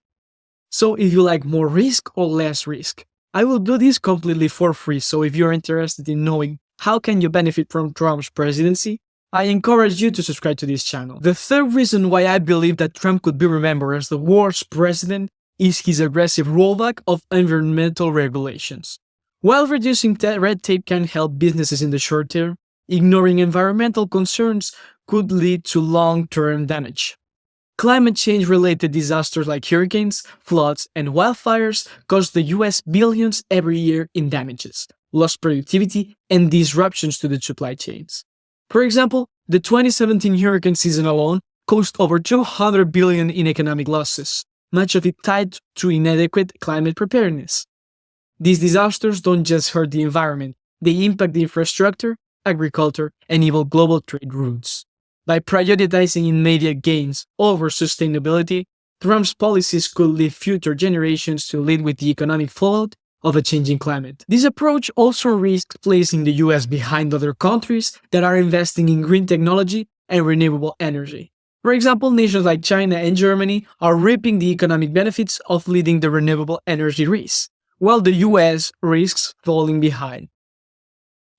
So if you like more risk or less risk, I will do this completely for free. So if you're interested in knowing how can you benefit from Trump's presidency, I encourage you to subscribe to this channel. The third reason why I believe that Trump could be remembered as the worst president is his aggressive rollback of environmental regulations. While reducing red tape can help businesses in the short term, ignoring environmental concerns could lead to long-term damage. Climate change-related disasters like hurricanes, floods, and wildfires cost the US billions every year in damages, lost productivity, and disruptions to the supply chains. For example, the 2017 hurricane season alone caused over $200 billion in economic losses, much of it tied to inadequate climate preparedness. These disasters don't just hurt the environment, they impact the infrastructure, agriculture, and even global trade routes. By prioritizing immediate gains over sustainability, Trump's policies could leave future generations to lead with the economic fallout of a changing climate. This approach also risks placing the US behind other countries that are investing in green technology and renewable energy. For example, nations like China and Germany are reaping the economic benefits of leading the renewable energy race, while the US risks falling behind.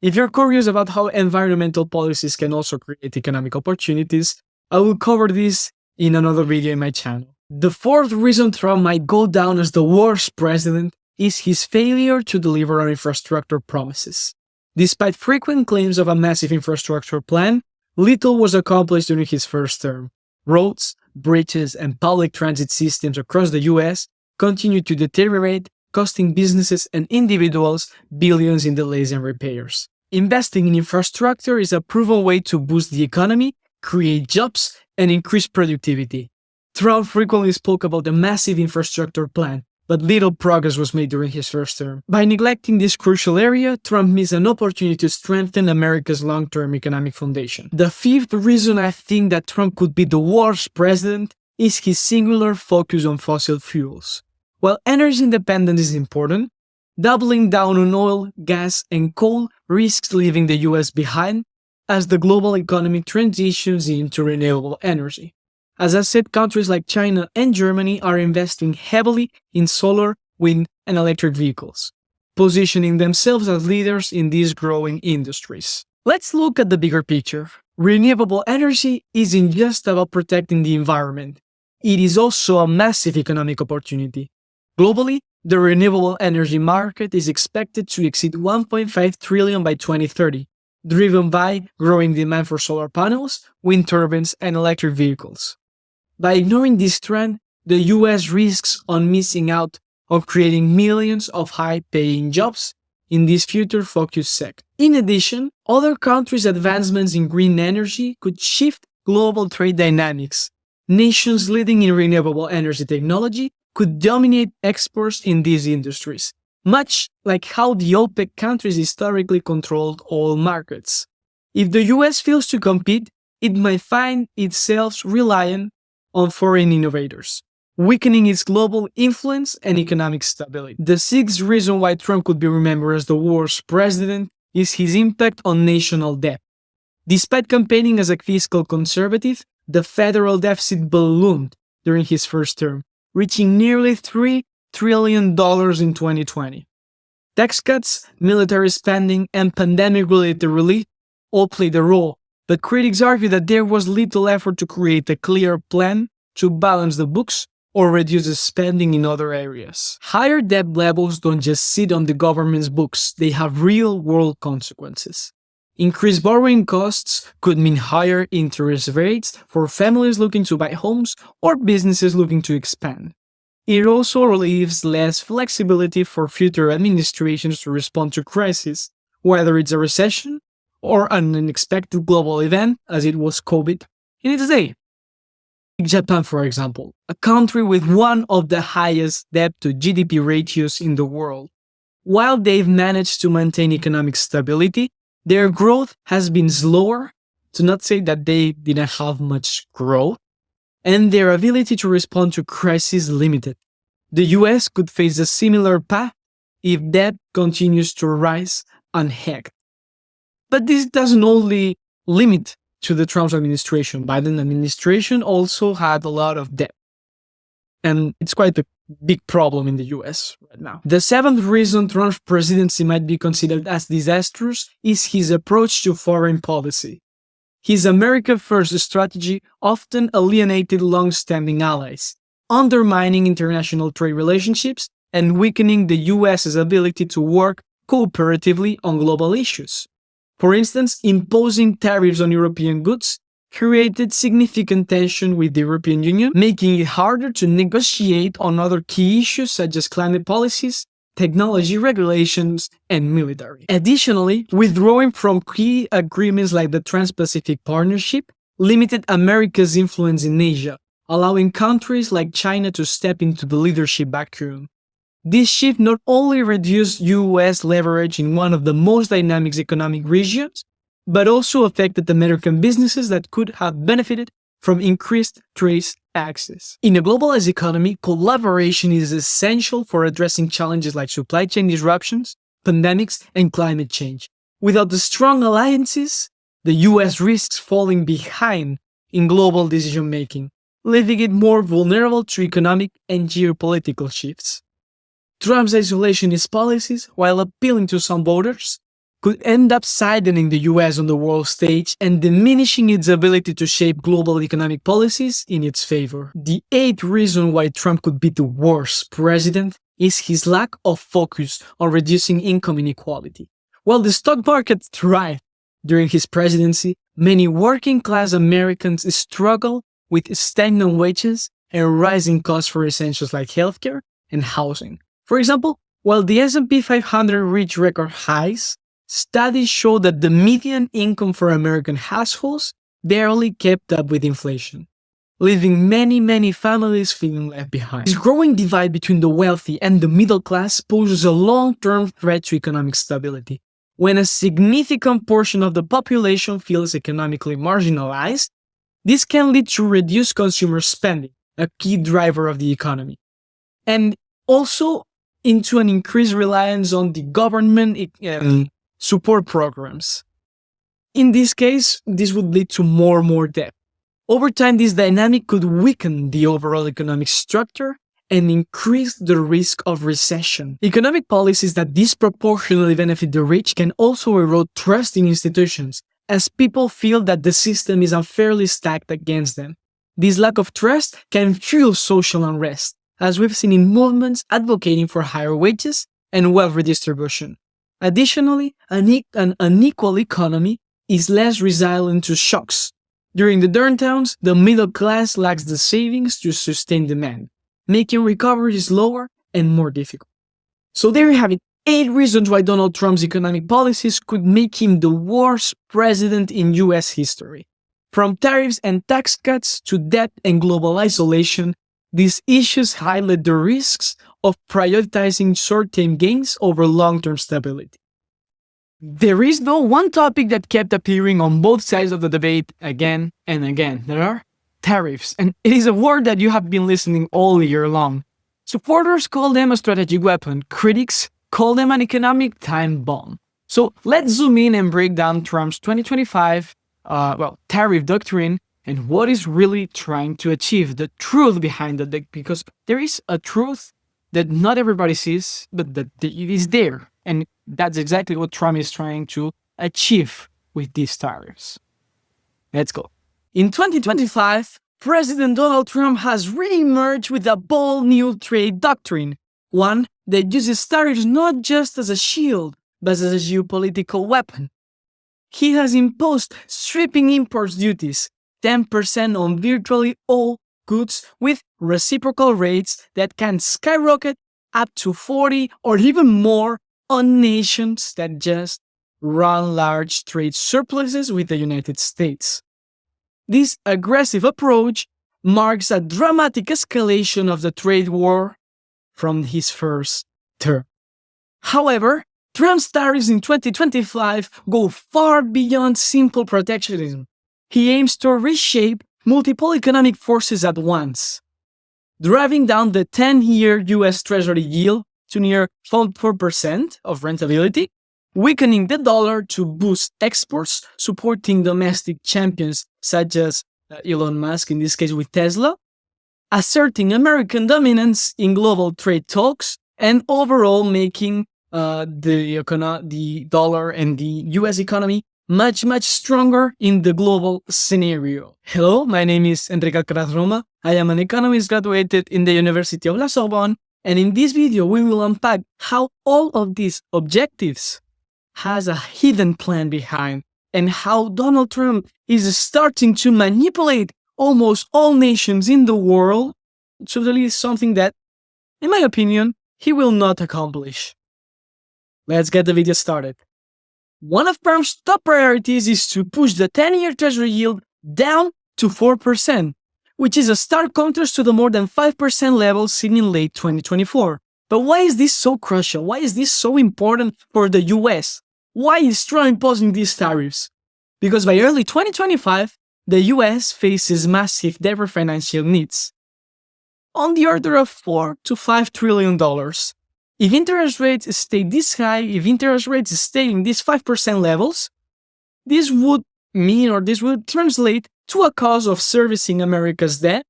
If you're curious about how environmental policies can also create economic opportunities, I will cover this in another video in my channel. The fourth reason Trump might go down as the worst president is his failure to deliver on infrastructure promises. Despite frequent claims of a massive infrastructure plan, little was accomplished during his first term. Roads, bridges, and public transit systems across the US continue to deteriorate, costing businesses and individuals billions in delays and repairs. Investing in infrastructure is a proven way to boost the economy, create jobs, and increase productivity. Trump frequently spoke about the massive infrastructure plan, but little progress was made during his first term. By neglecting this crucial area, Trump missed an opportunity to strengthen America's long-term economic foundation. The fifth reason I think that Trump could be the worst president is his singular focus on fossil fuels. While energy independence is important, doubling down on oil, gas, and coal risks leaving the US behind as the global economy transitions into renewable energy. As I said, countries like China and Germany are investing heavily in solar, wind, and electric vehicles, positioning themselves as leaders in these growing industries. Let's look at the bigger picture. Renewable energy isn't just about protecting the environment. It is also a massive economic opportunity. Globally, the renewable energy market is expected to exceed $1.5 trillion by 2030, driven by growing demand for solar panels, wind turbines, and electric vehicles. By ignoring this trend, the US risks on missing out on creating millions of high-paying jobs in this future-focused sector. In addition, other countries' advancements in green energy could shift global trade dynamics. Nations leading in renewable energy technology could dominate exports in these industries, much like how the OPEC countries historically controlled oil markets. If the US fails to compete, it might find itself reliant on foreign innovators, weakening its global influence and economic stability. The sixth reason why Trump could be remembered as the worst president is his impact on national debt. Despite campaigning as a fiscal conservative, the federal deficit ballooned during his first term, reaching nearly $3 trillion in 2020. Tax cuts, military spending, and pandemic-related relief all played a role, but critics argue that there was little effort to create a clear plan to balance the books or reduce the spending in other areas. Higher debt levels don't just sit on the government's books, they have real-world consequences. Increased borrowing costs could mean higher interest rates for families looking to buy homes or businesses looking to expand. It also leaves less flexibility for future administrations to respond to crises, whether it's a recession or an unexpected global event, as it was COVID in its day. Japan, for example, a country with one of the highest debt-to-GDP ratios in the world. While they've managed to maintain economic stability, their growth has been slower, to not say that they didn't have much growth, and their ability to respond to crises limited. The US could face a similar path if debt continues to rise unchecked. But this doesn't only limit to the Trump administration. Biden administration also had a lot of debt. And it's quite a big problem in the US right now. The seventh reason Trump's presidency might be considered as disastrous is his approach to foreign policy. His America First strategy often alienated long-standing allies, undermining international trade relationships and weakening the US's ability to work cooperatively on global issues. For instance, imposing tariffs on European goods created significant tension with the European Union, making it harder to negotiate on other key issues such as climate policies, technology regulations, and military. Additionally, withdrawing from key agreements like the Trans-Pacific Partnership limited America's influence in Asia, allowing countries like China to step into the leadership vacuum. This shift not only reduced US leverage in one of the most dynamic economic regions, but also affected American businesses that could have benefited from increased trade access. In a globalized economy, collaboration is essential for addressing challenges like supply chain disruptions, pandemics, and climate change. Without the strong alliances, the US risks falling behind in global decision-making, leaving it more vulnerable to economic and geopolitical shifts. Trump's isolationist policies, while appealing to some voters, could end up sidening the US on the world stage and diminishing its ability to shape global economic policies in its favor. The eighth reason why Trump could be the worst president is his lack of focus on reducing income inequality. While the stock market thrived during his presidency, many working-class Americans struggle with stagnant wages and rising costs for essentials like healthcare and housing. For example, while the S&P 500 reached record highs, studies show that the median income for American households barely kept up with inflation, leaving many families feeling left behind. This growing divide between the wealthy and the middle class poses a long-term threat to economic stability. When a significant portion of the population feels economically marginalized, this can lead to reduced consumer spending, a key driver of the economy, and also into an increased reliance on the government support programs. In this case, this would lead to more debt. Over time, this dynamic could weaken the overall economic structure and increase the risk of recession. Economic policies that disproportionately benefit the rich can also erode trust in institutions, as people feel that the system is unfairly stacked against them. This lack of trust can fuel social unrest, as we've seen in movements advocating for higher wages and wealth redistribution. Additionally, an unequal economy is less resilient to shocks. During the downtowns, the middle class lacks the savings to sustain demand, making recovery slower and more difficult. So there you have it, 8 reasons why Donald Trump's economic policies could make him the worst president in US history. From tariffs and tax cuts to debt and global isolation, these issues highlight the risks of prioritizing short-term gains over long-term stability. There is no one topic that kept appearing on both sides of the debate again and again. There are tariffs, and it is a word that you have been listening all year long. Supporters call them a strategic weapon. Critics call them an economic time bomb. So let's zoom in and break down Trump's 2025 tariff doctrine and what is really trying to achieve, the truth behind it, because there is a truth that not everybody sees, but that it is there. And that's exactly what Trump is trying to achieve with these tariffs. Let's go. In 2025, President Donald Trump has re-emerged with a bold new trade doctrine, one that uses tariffs not just as a shield, but as a geopolitical weapon. He has imposed sweeping import duties, 10% on virtually all goods, with reciprocal rates that can skyrocket up to 40 or even more on nations that just run large trade surpluses with the United States. This aggressive approach marks a dramatic escalation of the trade war from his first term. However, Trump's tariffs in 2025 go far beyond simple protectionism. He aims to reshape multiple economic forces at once, driving down the 10-year US Treasury yield to near 4% of rentability weakening the dollar to boost exports, supporting domestic champions such as Elon Musk, in this case with Tesla, asserting American dominance in global trade talks, and overall making the dollar and the US economy much stronger in the global scenario. Hello, my name is Enrique Alcaraz Roma. I am an economist graduated in the University of La Sorbonne, and in this video we will unpack how all of these objectives has a hidden plan behind, and how Donald Trump is starting to manipulate almost all nations in the world to release something that, in my opinion, he will not accomplish. Let's get the video started. One of Trump's top priorities is to push the 10-year Treasury yield down to 4%, which is a stark contrast to the more than 5% level seen in late 2024. But why is this so crucial? Why is this so important for the US? Why is Trump imposing these tariffs? Because by early 2025, the US faces massive debt refinancing needs, on the order of $4 to $5 trillion. If interest rates stay this high, if interest rates stay in these 5% levels, this would mean, or this would translate to a cost of servicing America's debt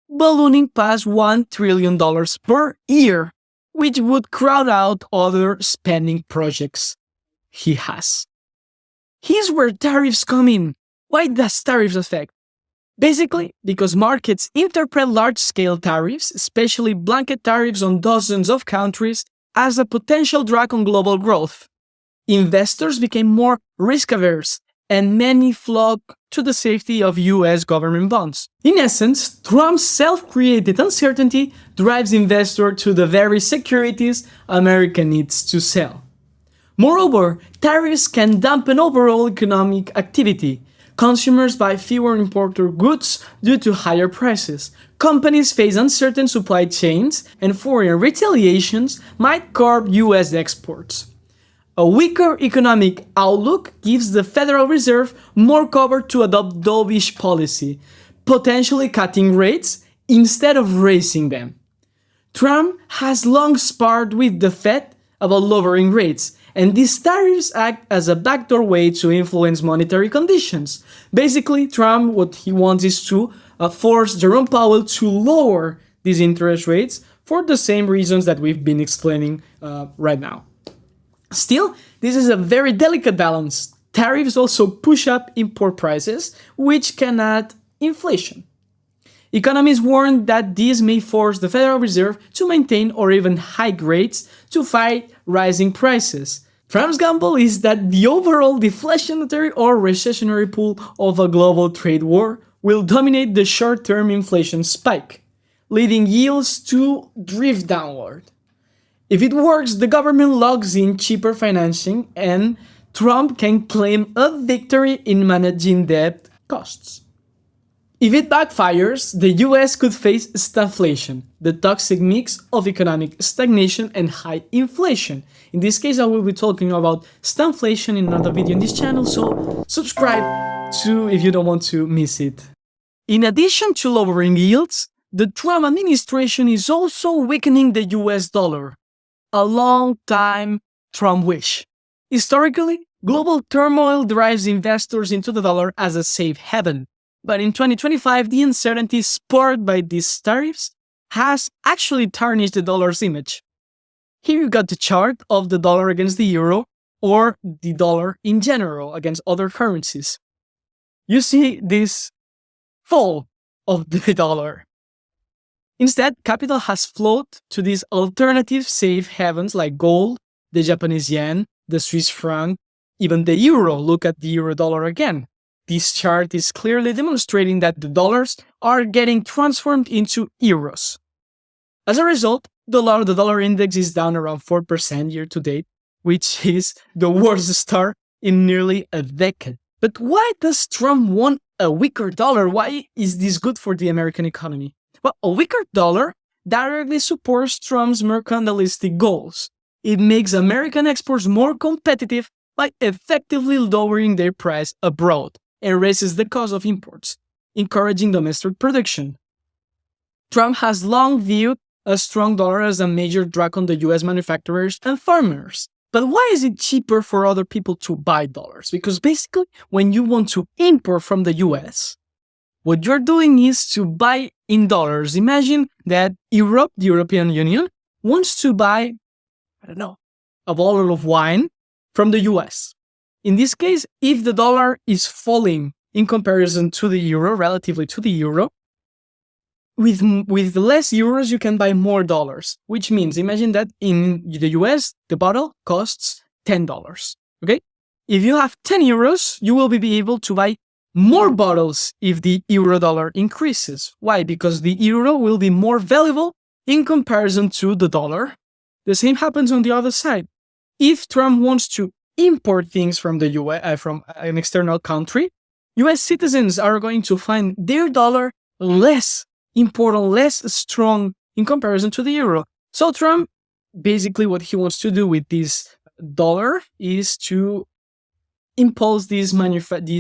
ballooning past $1 trillion per year, which would crowd out other spending projects he has. Here's where tariffs come in. Why does tariffs affect? Basically, because markets interpret large-scale tariffs, especially blanket tariffs on dozens of countries, as a potential drag on global growth. Investors became more risk-averse, and many flocked to the safety of US government bonds. In essence, Trump's self-created uncertainty drives investors to the very securities America needs to sell. Moreover, tariffs can dampen overall economic activity. Consumers buy fewer imported goods due to higher prices. Companies face uncertain supply chains, and foreign retaliations might curb US exports. A weaker economic outlook gives the Federal Reserve more cover to adopt dovish policy, potentially cutting rates instead of raising them. Trump has long sparred with the Fed about lowering rates, and these tariffs act as a backdoor way to influence monetary conditions. Basically, Trump, what he wants is to force Jerome Powell to lower these interest rates for the same reasons that we've been explaining right now. Still, this is a very delicate balance. Tariffs also push up import prices, which can add inflation. Economists warn that this may force the Federal Reserve to maintain or even hike rates to fight rising prices. Trump's gamble is that the overall deflationary or recessionary pull of a global trade war will dominate the short-term inflation spike, leading yields to drift downward. If it works, the government locks in cheaper financing and Trump can claim a victory in managing debt costs. If it backfires, the US could face stagflation, the toxic mix of economic stagnation and high inflation. In this case, I will be talking about stagflation in another video on this channel, so subscribe if you don't want to miss it. In addition to lowering yields, the Trump administration is also weakening the US dollar, a long-time Trump wish. Historically, global turmoil drives investors into the dollar as a safe haven. But in 2025, the uncertainty spurred by these tariffs has actually tarnished the dollar's image. Here you got the chart of the dollar against the euro, or the dollar in general against other currencies. You see this fall of the dollar. Instead, capital has flowed to these alternative safe havens like gold, the Japanese yen, the Swiss franc, even the euro. Look at the euro dollar again. This chart is clearly demonstrating that the dollars are getting transformed into euros. As a result, the dollar index is down around 4% year to date, which is the worst start in nearly a decade. But why does Trump want a weaker dollar? Why is this good for the American economy? Well, a weaker dollar directly supports Trump's mercantilistic goals. It makes American exports more competitive by effectively lowering their price abroad and raises the cost of imports, encouraging domestic production. Trump has long viewed a strong dollar as a major drag on the US manufacturers and farmers, But why is it cheaper for other people to buy dollars? Because basically, when you want to import from the US, what you're doing is to buy in dollars. Imagine that Europe, the European Union, wants to buy, I don't know, a bottle of wine from the US. In this case, if the dollar is falling in comparison to the euro, relatively to the euro, with less euros, you can buy more dollars, which means, imagine that in the US, the bottle costs $10, okay? If you have 10 euros, you will be able to buy more bottles if the euro dollar increases. Why? Because the euro will be more valuable in comparison to the dollar. The same happens on the other side. If Trump wants to import things from the US, from an external country, US citizens are going to find their dollar less important, less strong in comparison to the euro. So Trump, basically what he wants to do with this dollar is to impose these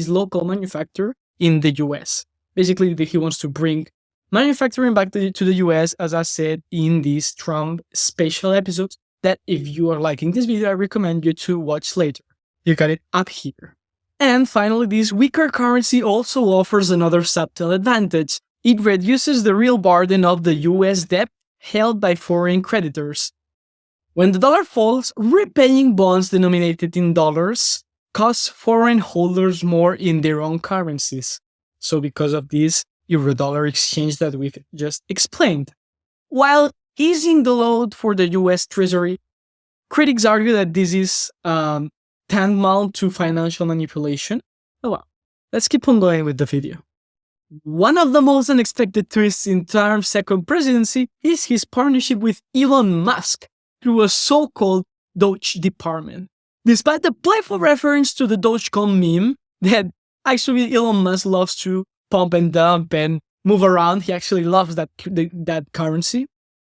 local manufacture in the US. Basically, he wants to bring manufacturing back to the US, as I said in this Trump special episode, that if you are liking this video, I recommend you to watch later. You got it up here. And finally, this weaker currency also offers another subtle advantage. It reduces the real burden of the US debt held by foreign creditors. When the dollar falls, repaying bonds denominated in dollars costs foreign holders more in their own currencies. So because of this euro-dollar exchange that we've just explained. While easing the load for the US Treasury, critics argue that this is tantamount to financial manipulation. Oh well, let's keep on going with the video. One of the most unexpected twists in Trump's second presidency is his partnership with Elon Musk through a so-called DOGE department. Despite the playful reference to the Dogecoin meme that actually Elon Musk loves to pump and dump and move around, he actually loves that currency.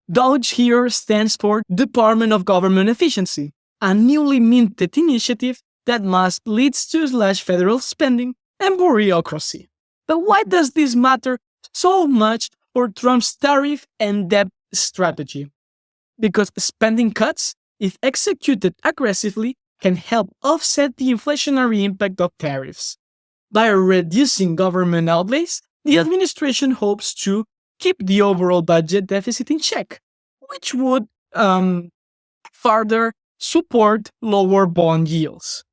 DOGE here stands for Department of Government Efficiency, a newly minted initiative that Musk leads to slash federal spending and bureaucracy. But why does this matter so much for Trump's tariff and debt strategy? Because spending cuts, if executed aggressively, can help offset the inflationary impact of tariffs. By reducing government outlays, the administration hopes to keep the overall budget deficit in check, which would further support lower bond yields.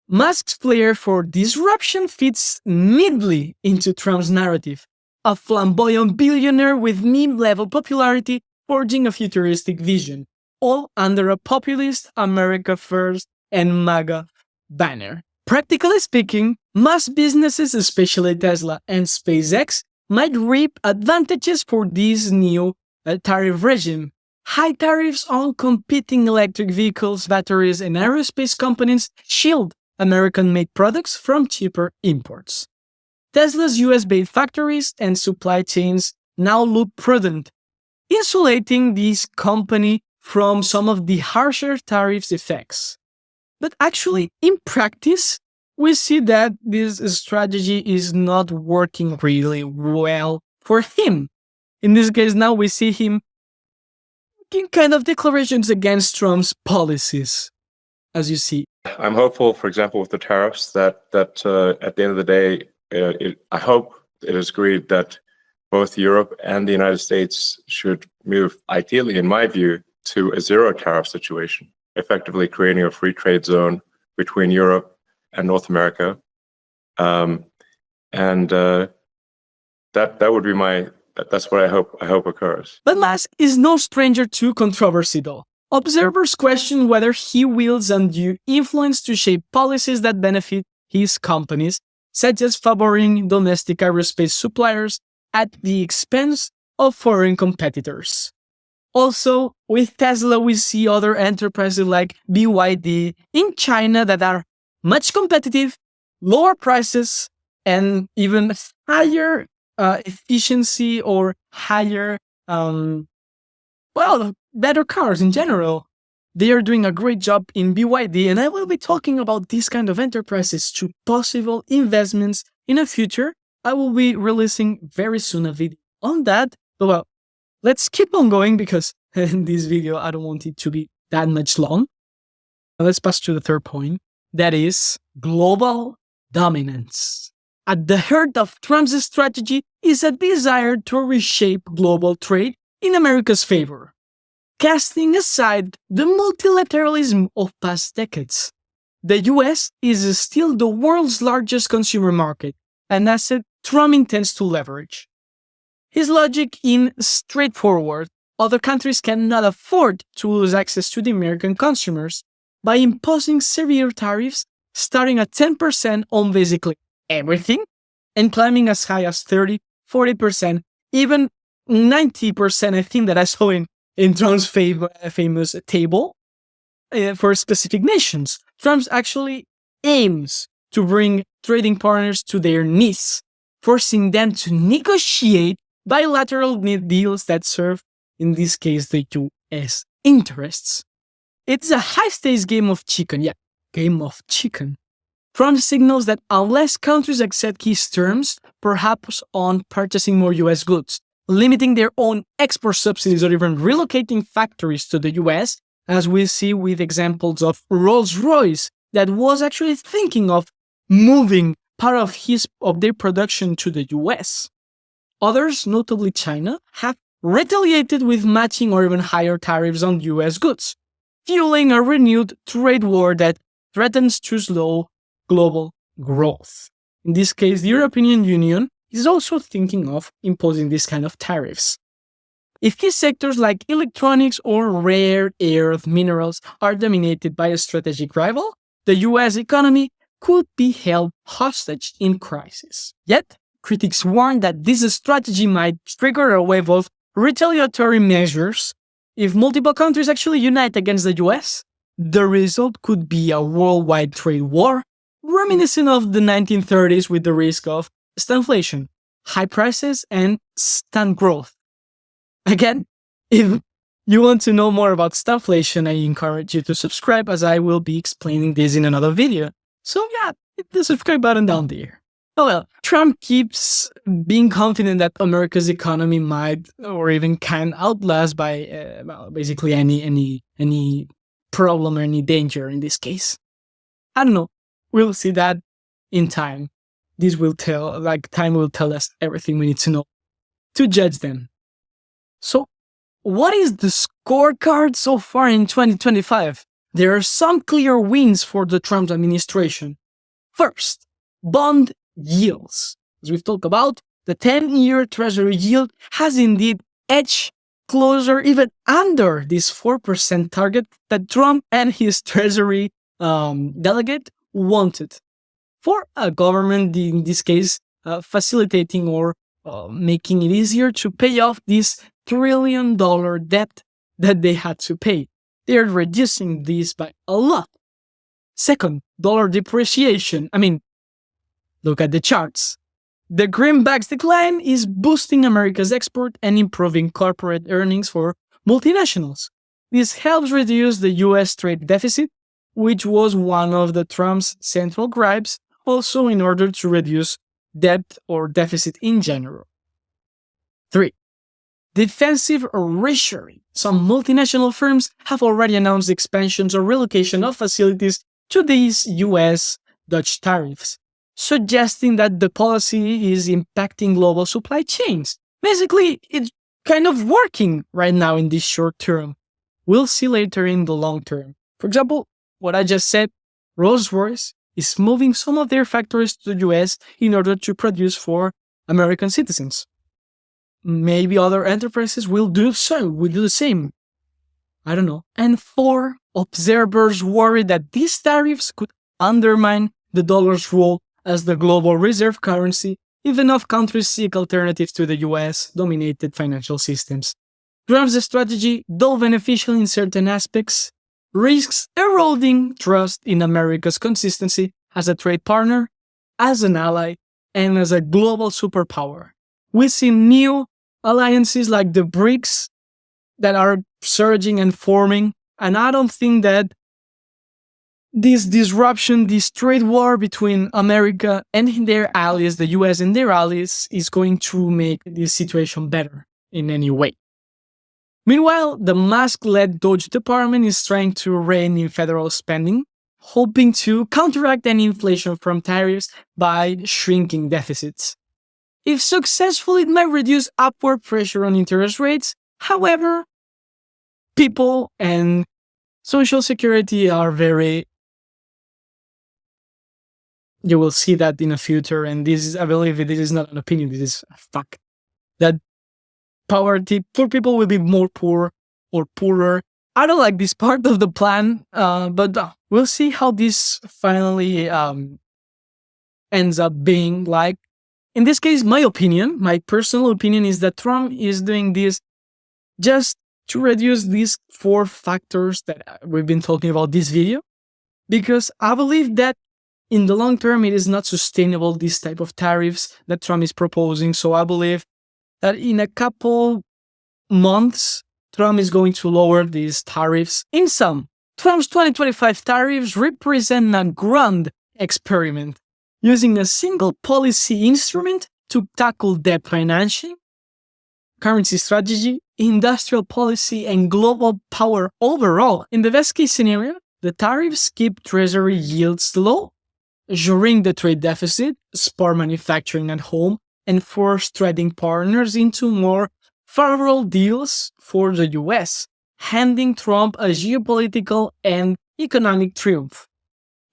Musk's flair for disruption fits neatly into Trump's narrative, a flamboyant billionaire with meme-level popularity forging a futuristic vision, all under a populist America First and MAGA banner. Practically speaking, Musk businesses, especially Tesla and SpaceX, might reap advantages for this new tariff regime. High tariffs on competing electric vehicles, batteries, and aerospace components shield American-made products from cheaper imports. Tesla's US-based factories and supply chains now look prudent, insulating this company from some of the harsher tariffs effects. But actually, in practice, we see that this strategy is not working really well for him. In this case, now we see him making kind of declarations against Trump's policies, as you see. I'm hopeful, for example, with the tariffs, that at the end of the day, I hope it is agreed that both Europe and the United States should move, ideally, in my view, to a zero tariff situation, effectively creating a free trade zone between Europe and North America. That would be that's what I hope occurs. But Musk is no stranger to controversy, though. Observers question whether he wields undue influence to shape policies that benefit his companies, such as favoring domestic aerospace suppliers at the expense of foreign competitors. Also, with Tesla, we see other enterprises like BYD in China that are much competitive, lower prices, and even higher efficiency or higher, better cars in general. They are doing a great job in BYD, and I will be talking about these kind of enterprises to possible investments in the future. I will be releasing very soon a video on that. But well, let's keep on going because in this video, I don't want it to be that much long. let's pass to the third point. That is global dominance. At the heart of Trump's strategy is a desire to reshape global trade in America's favor, casting aside the multilateralism of past decades. The US is still the world's largest consumer market, an asset Trump intends to leverage. His logic is straightforward. Other countries cannot afford to lose access to the American consumers by imposing severe tariffs starting at 10% on basically everything and climbing as high as 30, 40%, even 90%, I think that I saw in Trump's famous table for specific nations. Trump actually aims to bring trading partners to their knees, forcing them to negotiate bilateral deals that serve, in this case, the US interests. It's a high-stakes game of chicken. Yeah, game of chicken. Trump signals that unless countries accept his terms, perhaps on purchasing more US goods, limiting their own export subsidies, or even relocating factories to the US, as we see with examples of Rolls-Royce that was actually thinking of moving part of their production to the US. Others, notably China, have retaliated with matching or even higher tariffs on US goods, fueling a renewed trade war that threatens to slow global growth. In this case, the European Union is also thinking of imposing this kind of tariffs. If key sectors like electronics or rare earth minerals are dominated by a strategic rival, the US economy could be held hostage in crisis. Yet, critics warn that this strategy might trigger a wave of retaliatory measures. If multiple countries actually unite against the US, the result could be a worldwide trade war, reminiscent of the 1930s with the risk of stagflation, high prices, and stunned growth. Again, if you want to know more about stagflation, I encourage you to subscribe, as I will be explaining this in another video. So yeah, hit the subscribe button down there. Oh well, Trump keeps being confident that America's economy might or even can outlast by basically any problem or any danger in this case. I don't know. We'll see that in time. Time will tell us everything we need to know to judge them. So, what is the scorecard so far in 2025? There are some clear wins for the Trump administration. First, bond yields. As we've talked about, the 10-year Treasury yield has indeed edged closer, even under this 4% target that Trump and his Treasury delegate wanted. For a government, in this case, facilitating or making it easier to pay off this $1 trillion debt that they had to pay. They're reducing this by a lot. Second, dollar depreciation. Look at the charts. The greenback's decline is boosting America's export and improving corporate earnings for multinationals. This helps reduce the US trade deficit, which was one of the Trump's central gripes, also in order to reduce debt or deficit in general. 3. Defensive reshoring. Some multinational firms have already announced expansions or relocation of facilities to these US DOGE tariffs, suggesting that the policy is impacting global supply chains. Basically, it's kind of working right now in this short term. We'll see later in the long term. For example, what I just said, Rolls-Royce is moving some of their factories to the US in order to produce for American citizens. Maybe other enterprises will do the same. I don't know. And 4, observers worry that these tariffs could undermine the dollar's role as the global reserve currency, even if countries seek alternatives to the US-dominated financial systems. Trump's strategy, though beneficial in certain aspects, risks eroding trust in America's consistency as a trade partner, as an ally, and as a global superpower. We see new alliances like the BRICS that are surging and forming, and I don't think that this disruption, this trade war between America and their allies, the US and their allies, is going to make this situation better in any way. Meanwhile, the Musk-led DOGE department is trying to rein in federal spending, hoping to counteract any inflation from tariffs by shrinking deficits. If successful, it might reduce upward pressure on interest rates. However, people and social security are very... You will see that in the future, and this is, I believe this is not an opinion, this is a fact. That poor people will be more poor or poorer. I don't like this part of the plan, but we'll see how this finally ends up being like. In this case, my personal opinion is that Trump is doing this just to reduce these 4 factors that we've been talking about this video, because I believe that in the long term, it is not sustainable, this type of tariffs that Trump is proposing. So I believe that in a couple months, Trump is going to lower these tariffs. In sum, Trump's 2025 tariffs represent a grand experiment, using a single policy instrument to tackle debt financing, currency strategy, industrial policy, and global power overall. In the best case scenario, the tariffs keep treasury yields low, shrink the trade deficit, spur manufacturing at home, and force trading partners into more favorable deals for the US, handing Trump a geopolitical and economic triumph.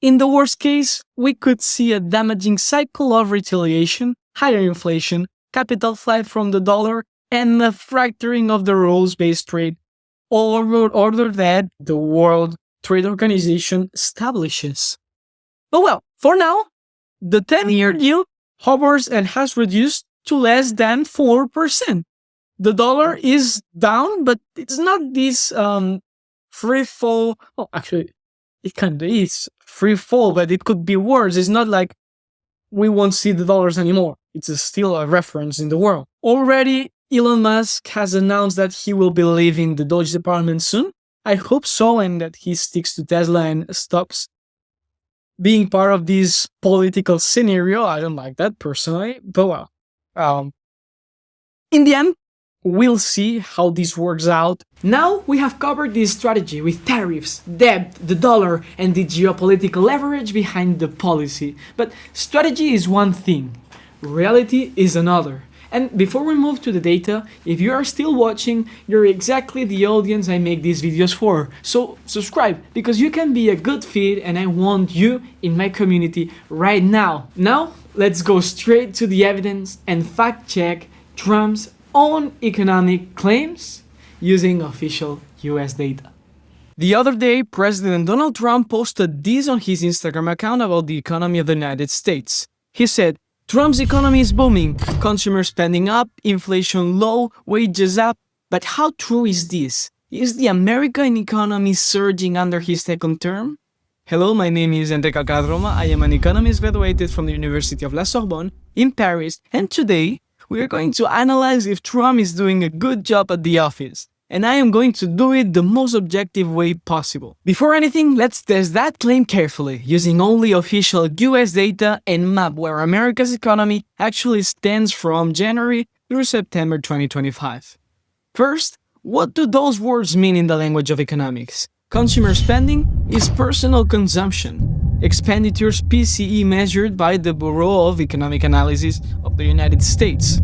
In the worst case, we could see a damaging cycle of retaliation, higher inflation, capital flight from the dollar, and a fracturing of the rules-based trade order that the World Trade Organization establishes. But well, for now, the 10-year yield hovers and has reduced to less than 4%. The dollar is down, but it's not this free fall. Oh, actually, it kind of is free fall, but it could be worse. It's not like we won't see the dollars anymore. It's still a reference in the world. Already, Elon Musk has announced that he will be leaving the DOGE department soon. I hope so, and that he sticks to Tesla and stops being part of this political scenario. I don't like that personally, but well, in the end, we'll see how this works out. Now we have covered this strategy with tariffs, debt, the dollar, and the geopolitical leverage behind the policy. But strategy is one thing, reality is another. And before we move to the data, if you are still watching, you're exactly the audience I make these videos for. So subscribe, because you can be a good fit and I want you in my community right now. Now, let's go straight to the evidence and fact check Trump's own economic claims using official US data. The other day, President Donald Trump posted this on his Instagram account about the economy of the United States. He said, Trump's economy is booming, consumer spending up, inflation low, wages up. But how true is this? Is the American economy surging under his second term? Hello, my name is Enrique Alcadroma. I am an economist graduated from the University of La Sorbonne in Paris, and today we are going to analyze if Trump is doing a good job at the office. And I am going to do it the most objective way possible. Before anything, let's test that claim carefully, using only official US data and map where America's economy actually stands from January through September 2025. First, what do those words mean in the language of economics? Consumer spending is personal consumption. Expenditures PCE measured by the Bureau of Economic Analysis of the United States.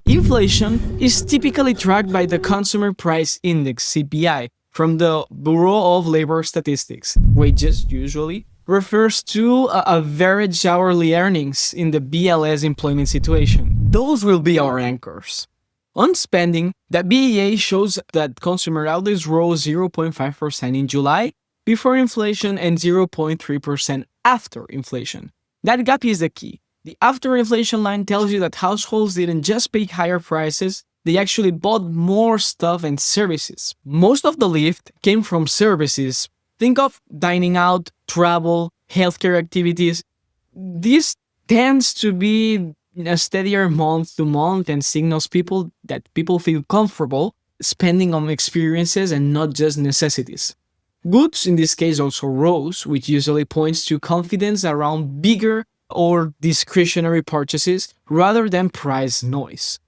Inflation is typically tracked by the Consumer Price Index, CPI, from the Bureau of Labor Statistics. Wages usually refers to average hourly earnings in the BLS employment situation. Those will be our anchors. On spending, the BEA shows that consumer outlays rose 0.5% in July before inflation and 0.3% after inflation. That gap is the key. The after inflation line tells you that households didn't just pay higher prices, they actually bought more stuff and services. Most of the lift came from services. Think of dining out, travel, healthcare activities. This tends to be a steadier month to month and signals that people feel comfortable spending on experiences and not just necessities. Goods in this case also rose, which usually points to confidence around bigger or discretionary purchases rather than price noise.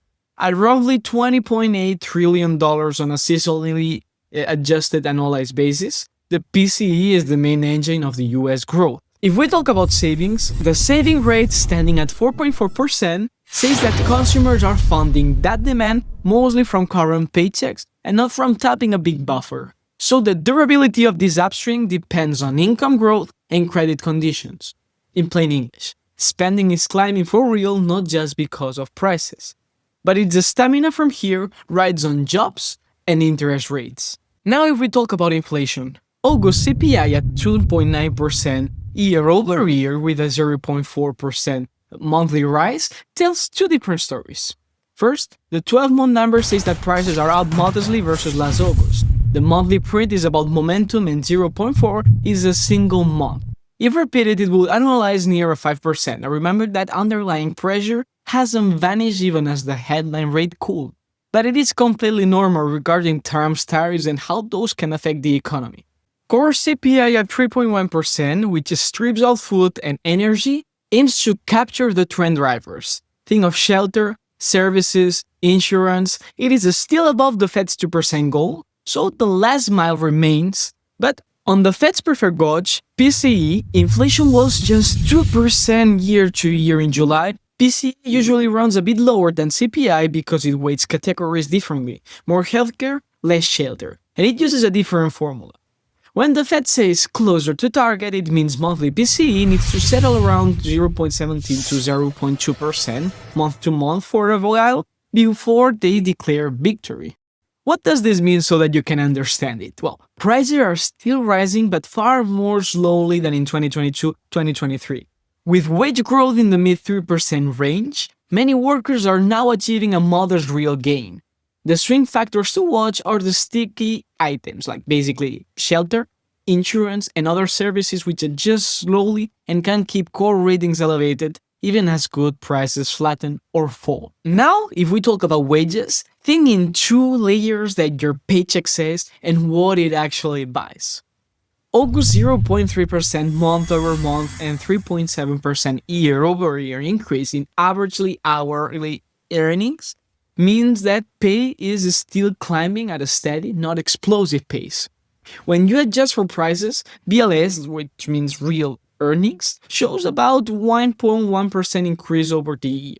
At roughly $20.8 trillion on a seasonally adjusted annualized basis, the PCE is the main engine of the US growth. If we talk about savings, the saving rate standing at 4.4% says that consumers are funding that demand mostly from current paychecks and not from tapping a big buffer. So the durability of this upstream depends on income growth and credit conditions. In plain English, spending is climbing for real, not just because of prices. But its stamina from here rides on jobs and interest rates. Now if we talk about inflation, August CPI at 2.9% year-over-year with a 0.4% monthly rise tells two different stories. First, the 12-month number says that prices are up modestly versus last August. The monthly print is about momentum and 0.4 is a single month. If repeated, it would annualize near a 5%. Now remember that underlying pressure hasn't vanished even as the headline rate cooled. But it is completely normal regarding terms, tariffs, and how those can affect the economy. Core CPI at 3.1%, which strips out food and energy, aims to capture the trend drivers. Think of shelter, services, insurance. It is still above the Fed's 2% goal, so the last mile remains. But on the Fed's preferred gauge, PCE, inflation was just 2% year-to-year in July. PCE usually runs a bit lower than CPI because it weights categories differently. More healthcare, less shelter. And it uses a different formula. When the Fed says closer to target, it means monthly PCE needs to settle around 0.17 to 0.2% month-to-month for a while before they declare victory. What does this mean so that you can understand it? Well, prices are still rising but far more slowly than in 2022-2023. With wage growth in the mid-3% range, many workers are now achieving a modest real gain. The swing factors to watch are the sticky items like basically shelter, insurance, and other services which adjust slowly and can keep core readings elevated even as good prices flatten or fall. Now, if we talk about wages, think in two layers that your paycheck says and what it actually buys. August 0.3% month-over-month and 3.7% year-over-year increase in averagely hourly earnings means that pay is still climbing at a steady, not explosive pace. When you adjust for prices, BLS, which means real earnings, shows about 1.1% increase over the year.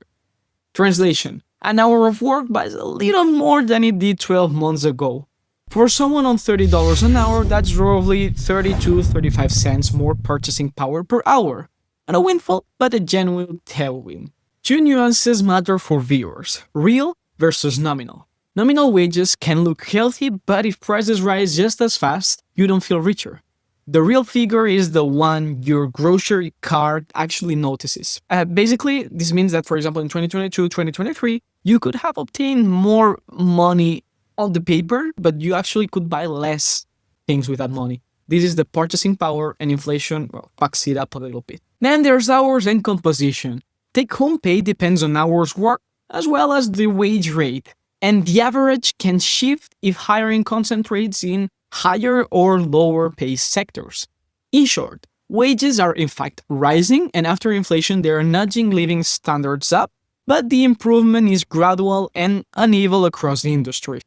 Translation: an hour of work buys a little more than it did 12 months ago. For someone on $30 an hour, that's roughly 35 cents more purchasing power per hour. And a windfall, but a genuine tailwind. Two nuances matter for viewers: real versus nominal. Nominal wages can look healthy, but if prices rise just as fast, you don't feel richer. The real figure is the one your grocery cart actually notices. Basically, this means that, for example, in 2022-2023, you could have obtained more money on the paper, but you actually could buy less things with that money. This is the purchasing power, and inflation fucks it up a little bit. Then there's hours and composition. Take-home pay depends on hours worked as well as the wage rate, and the average can shift if hiring concentrates in higher or lower pay sectors. In short, wages are in fact rising, and after inflation they are nudging living standards up, but the improvement is gradual and uneven across the industry.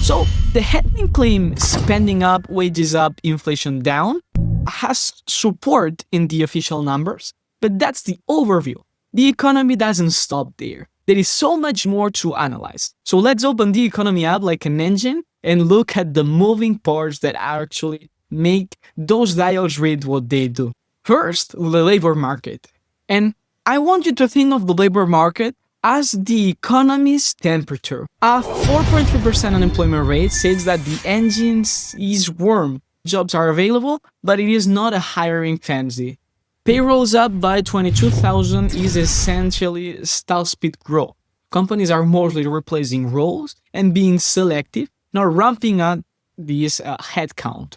So the headline claim spending up, wages up, inflation down has support in the official numbers, but that's the overview. The economy doesn't stop there. There is so much more to analyze. So let's open the economy up like an engine and look at the moving parts that actually make those dials read what they do. First, the labor market. And I want you to think of the labor market as the economy's temperature. A 4.3% unemployment rate says that the engine is warm. Jobs are available, but it is not a hiring frenzy. Payrolls up by 22,000 is essentially stall speed growth. Companies are mostly replacing roles and being selective, not ramping up this headcount.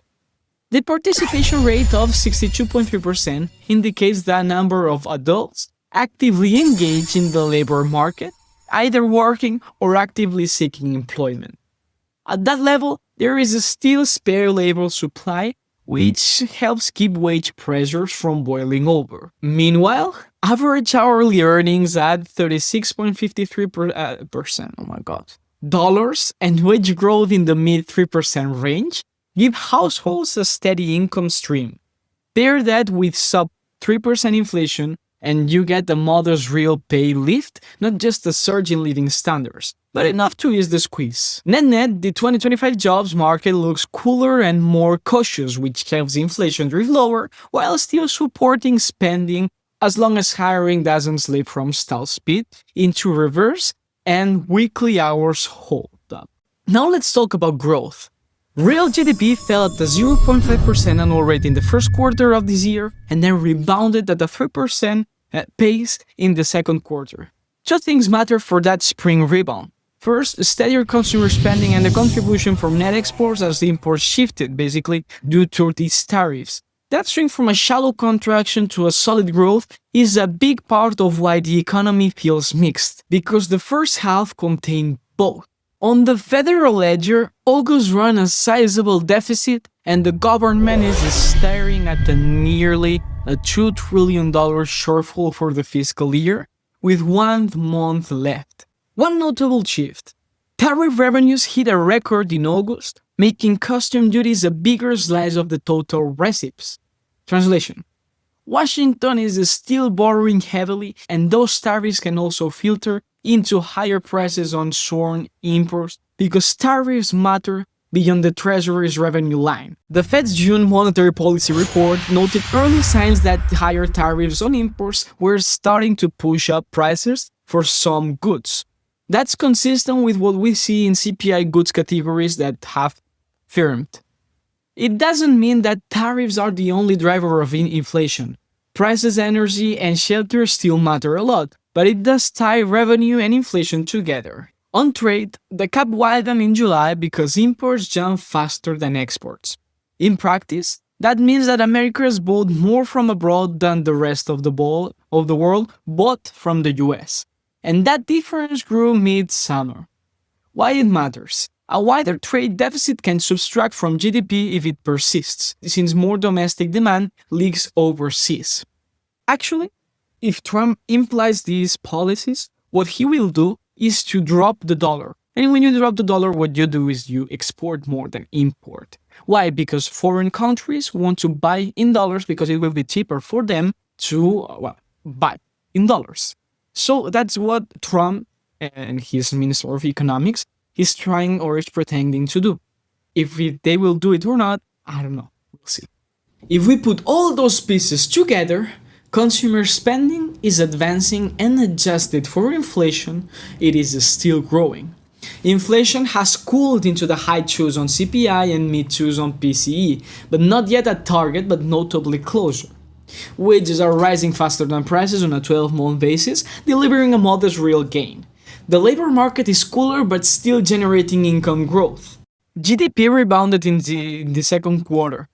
The participation rate of 62.3% indicates the number of adults actively engaged in the labor market, either working or actively seeking employment. At that level, there is still spare labor supply, which helps keep wage pressures from boiling over. Meanwhile, average hourly earnings at 36.53%, oh my god, dollars, and wage growth in the mid 3% range give households a steady income stream. Pair that with sub 3% inflation, and you get a modest real pay lift, not just a surge in living standards, but enough to ease the squeeze. Net-net, the 2025 jobs market looks cooler and more cautious, which helps inflation drift lower while still supporting spending as long as hiring doesn't slip from stall speed into reverse and weekly hours hold up. Now let's talk about growth. Real GDP fell at a 0.5% annual rate in the first quarter of this year and then rebounded at a 3% pace in the second quarter. Two things matter for that spring rebound. First, steadier consumer spending and the contribution from net exports as the imports shifted, basically, due to these tariffs. That swing from a shallow contraction to a solid growth is a big part of why the economy feels mixed, because the first half contained both. On the federal ledger, August ran a sizable deficit, and the government is staring at nearly a $2 trillion shortfall for the fiscal year, with 1 month left. One notable shift. Tariff revenues hit a record in August, making custom duties a bigger slice of the total receipts. Translation. Washington is still borrowing heavily, and those tariffs can also filter into higher prices on foreign imports because tariffs matter beyond the Treasury's revenue line. The Fed's June monetary policy report noted early signs that higher tariffs on imports were starting to push up prices for some goods. That's consistent with what we see in CPI goods categories that have firmed. It doesn't mean that tariffs are the only driver of inflation. Prices, energy, and shelter still matter a lot, but it does tie revenue and inflation together. On trade, the gap widened in July because imports jumped faster than exports. In practice, that means that America has bought more from abroad than the rest of the world bought from the US. And that difference grew mid-summer. Why it matters? A wider trade deficit can subtract from GDP if it persists, since more domestic demand leaks overseas. Actually, if Trump implies these policies, what he will do is to drop the dollar. And when you drop the dollar, what you do is you export more than import. Why? Because foreign countries want to buy in dollars because it will be cheaper for them to buy in dollars. So that's what Trump and his Minister of Economics is trying or is pretending to do. If they will do it or not, I don't know. We'll see. If we put all those pieces together, consumer spending is advancing and adjusted for inflation, it is still growing. Inflation has cooled into the high twos on CPI and mid twos on PCE, but not yet at target, but notably closer. Wages are rising faster than prices on a 12-month basis, delivering a modest real gain. The labor market is cooler but still generating income growth. GDP rebounded in the second quarter.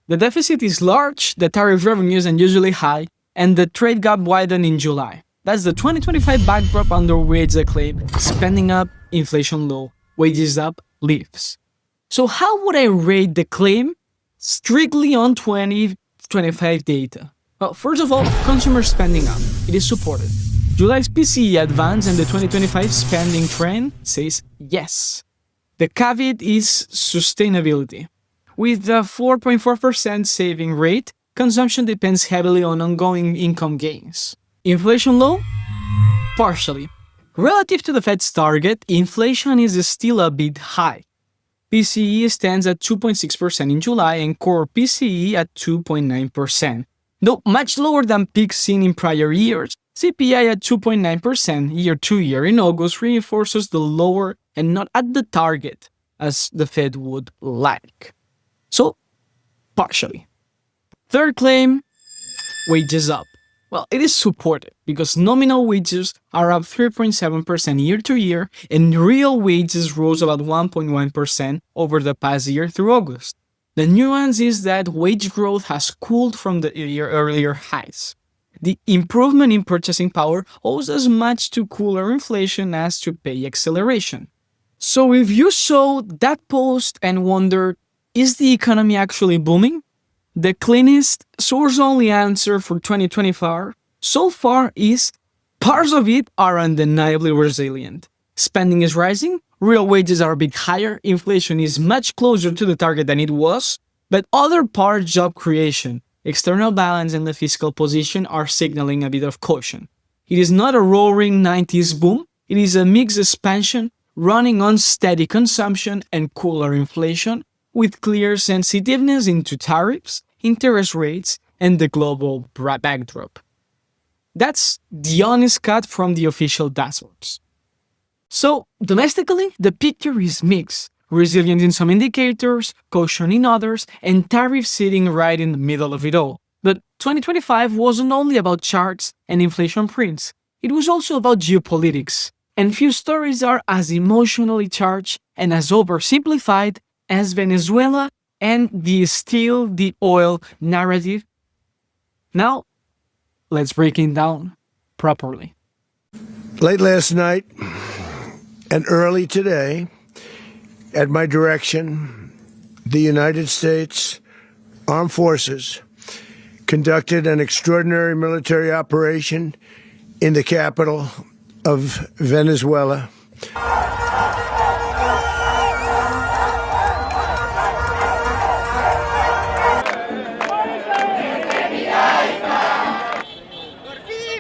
The deficit is large, the tariff revenues are unusually high, and the trade gap widened in July. That's the 2025 backdrop under which the claim spending up, inflation low, wages up, leaves. So how would I rate the claim strictly on 2025 data? Well, first of all, consumer spending up. It is supported. July's PCE advance and the 2025 spending trend says yes. The caveat is sustainability. With the 4.4% saving rate, consumption depends heavily on ongoing income gains. Inflation low? Partially. Relative to the Fed's target, inflation is still a bit high. PCE stands at 2.6% in July and core PCE at 2.9%. Though much lower than peaks seen in prior years, CPI at 2.9% year-to-year in August reinforces the lower and not at the target as the Fed would like. So, partially. Third claim, wages up. Well, it is supported because nominal wages are up 3.7% year-to-year and real wages rose about 1.1% over the past year through August. The nuance is that wage growth has cooled from the earlier highs. The improvement in purchasing power owes as much to cooler inflation as to pay acceleration. So if you saw that post and wondered, is the economy actually booming? The cleanest, source-only answer for 2024 so far is parts of it are undeniably resilient. Spending is rising, real wages are a bit higher, inflation is much closer to the target than it was, but other parts, job creation, external balance, and the fiscal position are signaling a bit of caution. It is not a roaring 90s boom, it is a mixed expansion running on steady consumption and cooler inflation, with clear sensitiveness into tariffs, interest rates, and the global backdrop. That's the honest cut from the official dashboards. So, domestically, the picture is mixed. Resilient in some indicators, caution in others, and tariffs sitting right in the middle of it all. But 2025 wasn't only about charts and inflation prints. It was also about geopolitics. And few stories are as emotionally charged and as oversimplified as Venezuela and the oil narrative. Now, let's break it down properly. Late last night and early today, at my direction, the United States Armed Forces conducted an extraordinary military operation in the capital of Venezuela.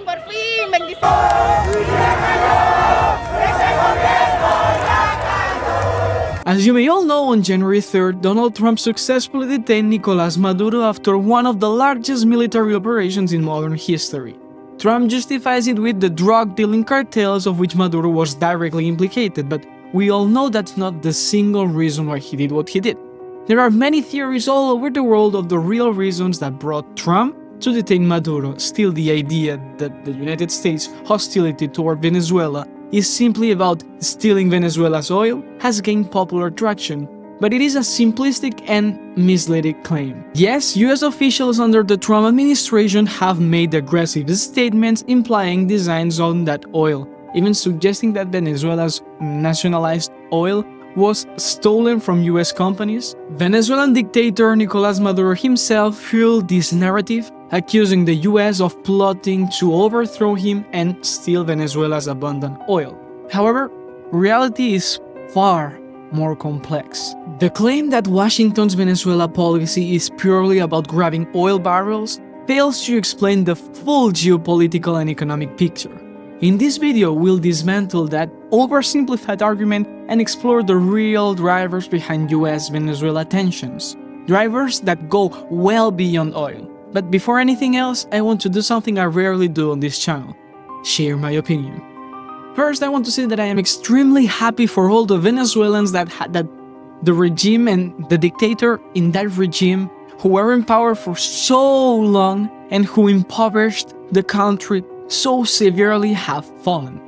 Por fin, bendición. As you may all know, on January 3rd, Donald Trump successfully detained Nicolás Maduro after one of the largest military operations in modern history. Trump justifies it with the drug-dealing cartels of which Maduro was directly implicated, but we all know that's not the single reason why he did what he did. There are many theories all over the world of the real reasons that brought Trump to detain Maduro. Still, the idea that the United States' hostility toward Venezuela is simply about stealing Venezuela's oil has gained popular traction, but it is a simplistic and misleading claim. Yes, US officials under the Trump administration have made aggressive statements implying designs on that oil, even suggesting that Venezuela's nationalized oil was stolen from US companies. Venezuelan dictator Nicolás Maduro himself fueled this narrative, accusing the US of plotting to overthrow him and steal Venezuela's abundant oil. However, reality is far more complex. The claim that Washington's Venezuela policy is purely about grabbing oil barrels fails to explain the full geopolitical and economic picture. In this video, we'll dismantle that oversimplified argument and explore the real drivers behind US-Venezuela tensions, drivers that go well beyond oil. But before anything else, I want to do something I rarely do on this channel: share my opinion. First, I want to say that I am extremely happy for all the Venezuelans that the regime and the dictator in that regime who were in power for so long and who impoverished the country so severely have fallen.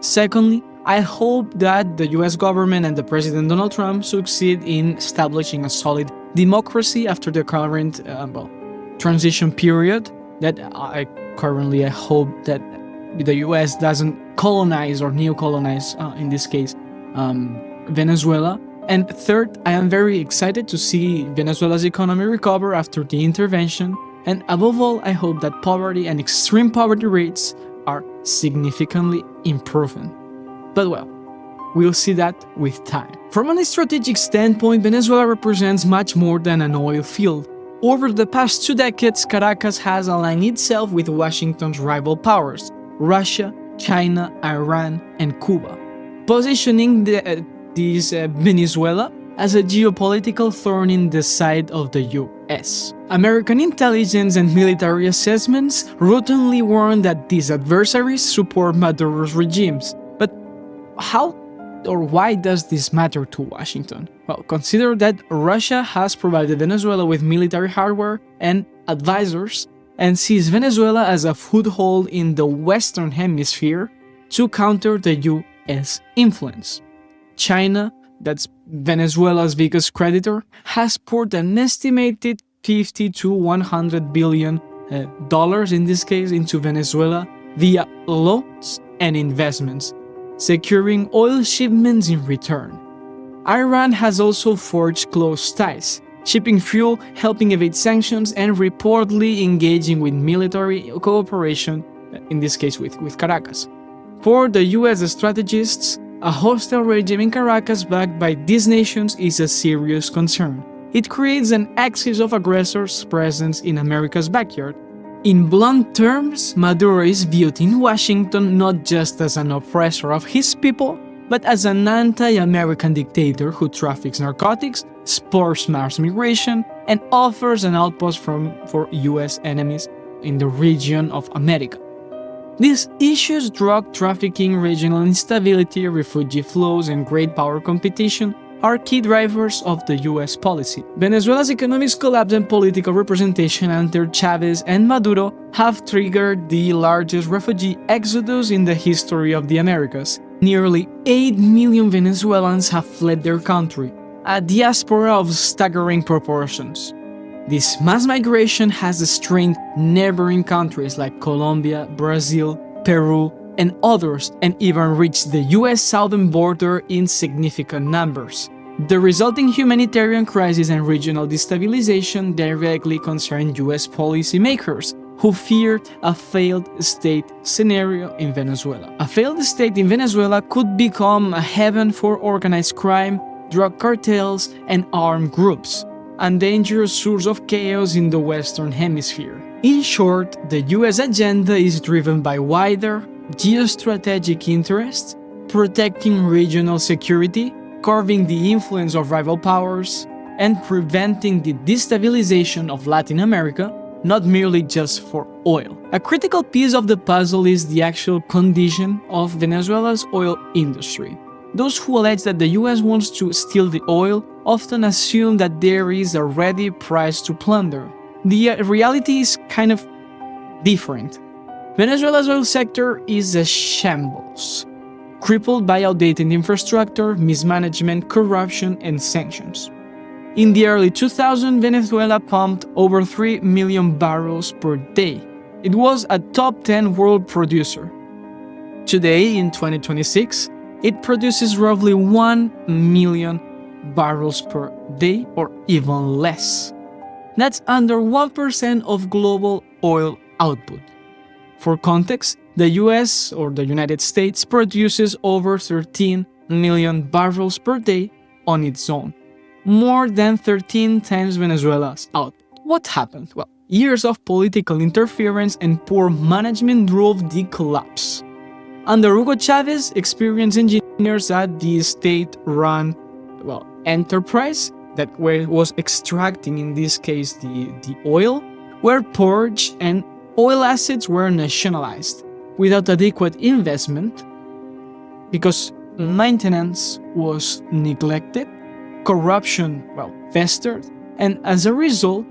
Secondly, I hope that the US government and the President Donald Trump succeed in establishing a solid democracy after the current transition period. That I hope that the US doesn't colonize or neo-colonize, in this case, Venezuela. And third, I am very excited to see Venezuela's economy recover after the intervention. And above all, I hope that poverty and extreme poverty rates are significantly improving. But well, we'll see that with time. From a strategic standpoint, Venezuela represents much more than an oil field. Over the past 2 decades, Caracas has aligned itself with Washington's rival powers, Russia, China, Iran, and Cuba, positioning Venezuela as a geopolitical thorn in the side of the US. American intelligence and military assessments routinely warn that these adversaries support Maduro's regimes. But how or why does this matter to Washington? Well, consider that Russia has provided Venezuela with military hardware and advisors and sees Venezuela as a foothold in the Western Hemisphere to counter the US influence. China, that's Venezuela's biggest creditor, has poured an estimated $50 to $100 billion in this case into Venezuela via loans and investments, securing oil shipments in return. Iran has also forged close ties, shipping fuel, helping evade sanctions, and reportedly engaging with military cooperation, in this case with Caracas. For the US strategists, a hostile regime in Caracas backed by these nations is a serious concern. It creates an axis of aggressors' presence in America's backyard. In blunt terms, Maduro is viewed in Washington not just as an oppressor of his people, but as an anti-American dictator who traffics narcotics, spurs mass migration, and offers an outpost for US enemies in the region of America. These issues, drug trafficking, regional instability, refugee flows, and great power competition, are key drivers of the US policy. Venezuela's economic collapse and political representation under Chavez and Maduro have triggered the largest refugee exodus in the history of the Americas. Nearly 8 million Venezuelans have fled their country, a diaspora of staggering proportions. This mass migration has strained neighboring countries like Colombia, Brazil, Peru, and others, and even reached the US southern border in significant numbers. The resulting humanitarian crisis and regional destabilization directly concern US policymakers, who feared a failed state scenario in Venezuela. A failed state in Venezuela could become a haven for organized crime, drug cartels, and armed groups, a dangerous source of chaos in the Western Hemisphere. In short, the US agenda is driven by wider, geostrategic interests, protecting regional security, curbing the influence of rival powers, and preventing the destabilization of Latin America, not merely just for oil. A critical piece of the puzzle is the actual condition of Venezuela's oil industry. Those who allege that the US wants to steal the oil often assume that there is a ready prize to plunder. The reality is kind of different. Venezuela's oil sector is a shambles, crippled by outdated infrastructure, mismanagement, corruption, and sanctions. In the early 2000s, Venezuela pumped over 3 million barrels per day. It was a top 10 world producer. Today, in 2026, it produces roughly 1 million barrels per day, or even less. That's under 1% of global oil output. For context, the US, or the United States, produces over 13 million barrels per day on its own, more than 13 times Venezuela's output. What happened? Well, years of political interference and poor management drove the collapse. Under Hugo Chavez, experienced engineers at the state-run enterprise that was extracting, in this case, the oil, were purged and oil assets were nationalized without adequate investment because maintenance was neglected, corruption, festered, and as a result,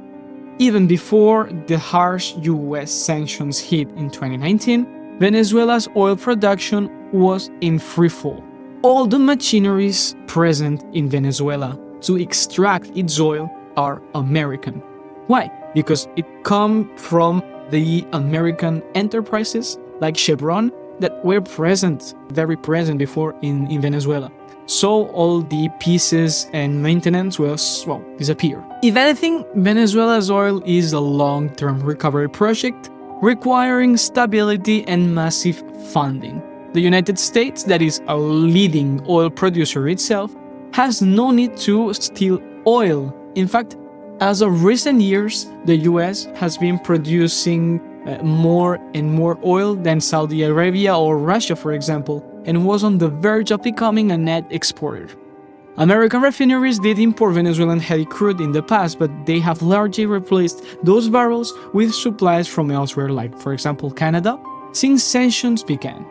even before the harsh US sanctions hit in 2019, Venezuela's oil production was in freefall. All the machineries present in Venezuela to extract its oil are American. Why? Because it comes from the American enterprises like Chevron that were very present before in Venezuela. So all the pieces and maintenance will disappear. If anything, Venezuela's oil is a long-term recovery project requiring stability and massive funding. The United States, that is a leading oil producer itself, has no need to steal oil. In fact, as of recent years, the US has been producing more and more oil than Saudi Arabia or Russia, for example, and was on the verge of becoming a net exporter. American refineries did import Venezuelan heavy crude in the past, but they have largely replaced those barrels with supplies from elsewhere, like, for example, Canada, since sanctions began.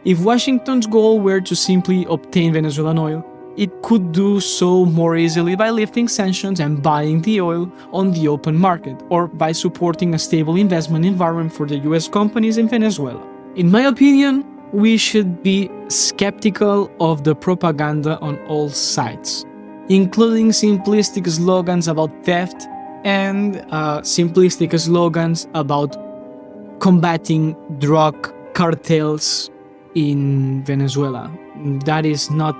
If Washington's goal were to simply obtain Venezuelan oil, it could do so more easily by lifting sanctions and buying the oil on the open market, or by supporting a stable investment environment for the US companies in Venezuela. In my opinion, we should be skeptical of the propaganda on all sides, including simplistic slogans about theft and simplistic slogans about combating drug cartels in Venezuela. That is not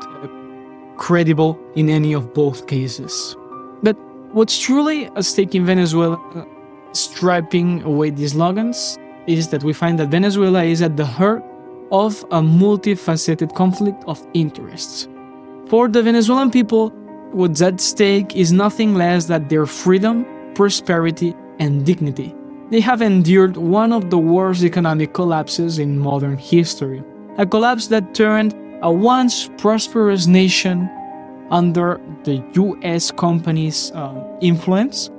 credible in any of both cases. But What's truly at stake in Venezuela, stripping away these slogans, is that we find that Venezuela is at the heart of a multifaceted conflict of interests. For the Venezuelan people, what's at stake is nothing less than their freedom, prosperity, and dignity. They have endured one of the worst economic collapses in modern history, a collapse that turned a once prosperous nation under the US company's influence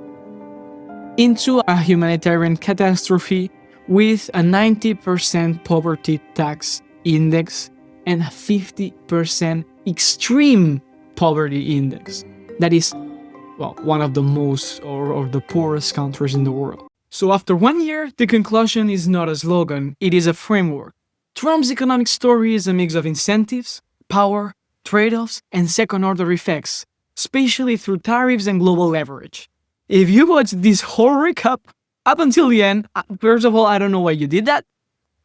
into a humanitarian catastrophe with a 90% poverty tax index and a 50% extreme poverty index. That is, well, one of the most or the poorest countries in the world. So after 1 year, the conclusion is not a slogan, it is a framework. Trump's economic story is a mix of incentives, power, trade-offs, and second-order effects, especially through tariffs and global leverage. If you watched this whole recap up until the end, first of all, I don't know why you did that.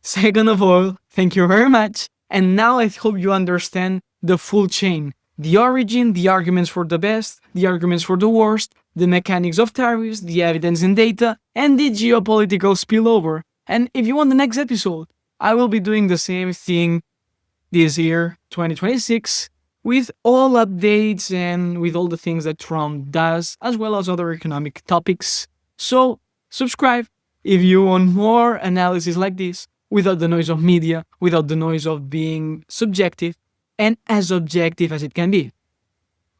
Second of all, thank you very much. And now I hope you understand the full chain. The origin, the arguments for the best, the arguments for the worst, the mechanics of tariffs, the evidence and data, and the geopolitical spillover. And if you want the next episode, I will be doing the same thing this year, 2026, with all updates and with all the things that Trump does, as well as other economic topics. So, subscribe if you want more analysis like this, without the noise of media, without the noise of being subjective, and as objective as it can be.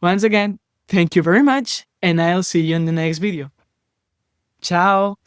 Once again, thank you very much, and I'll see you in the next video. Ciao!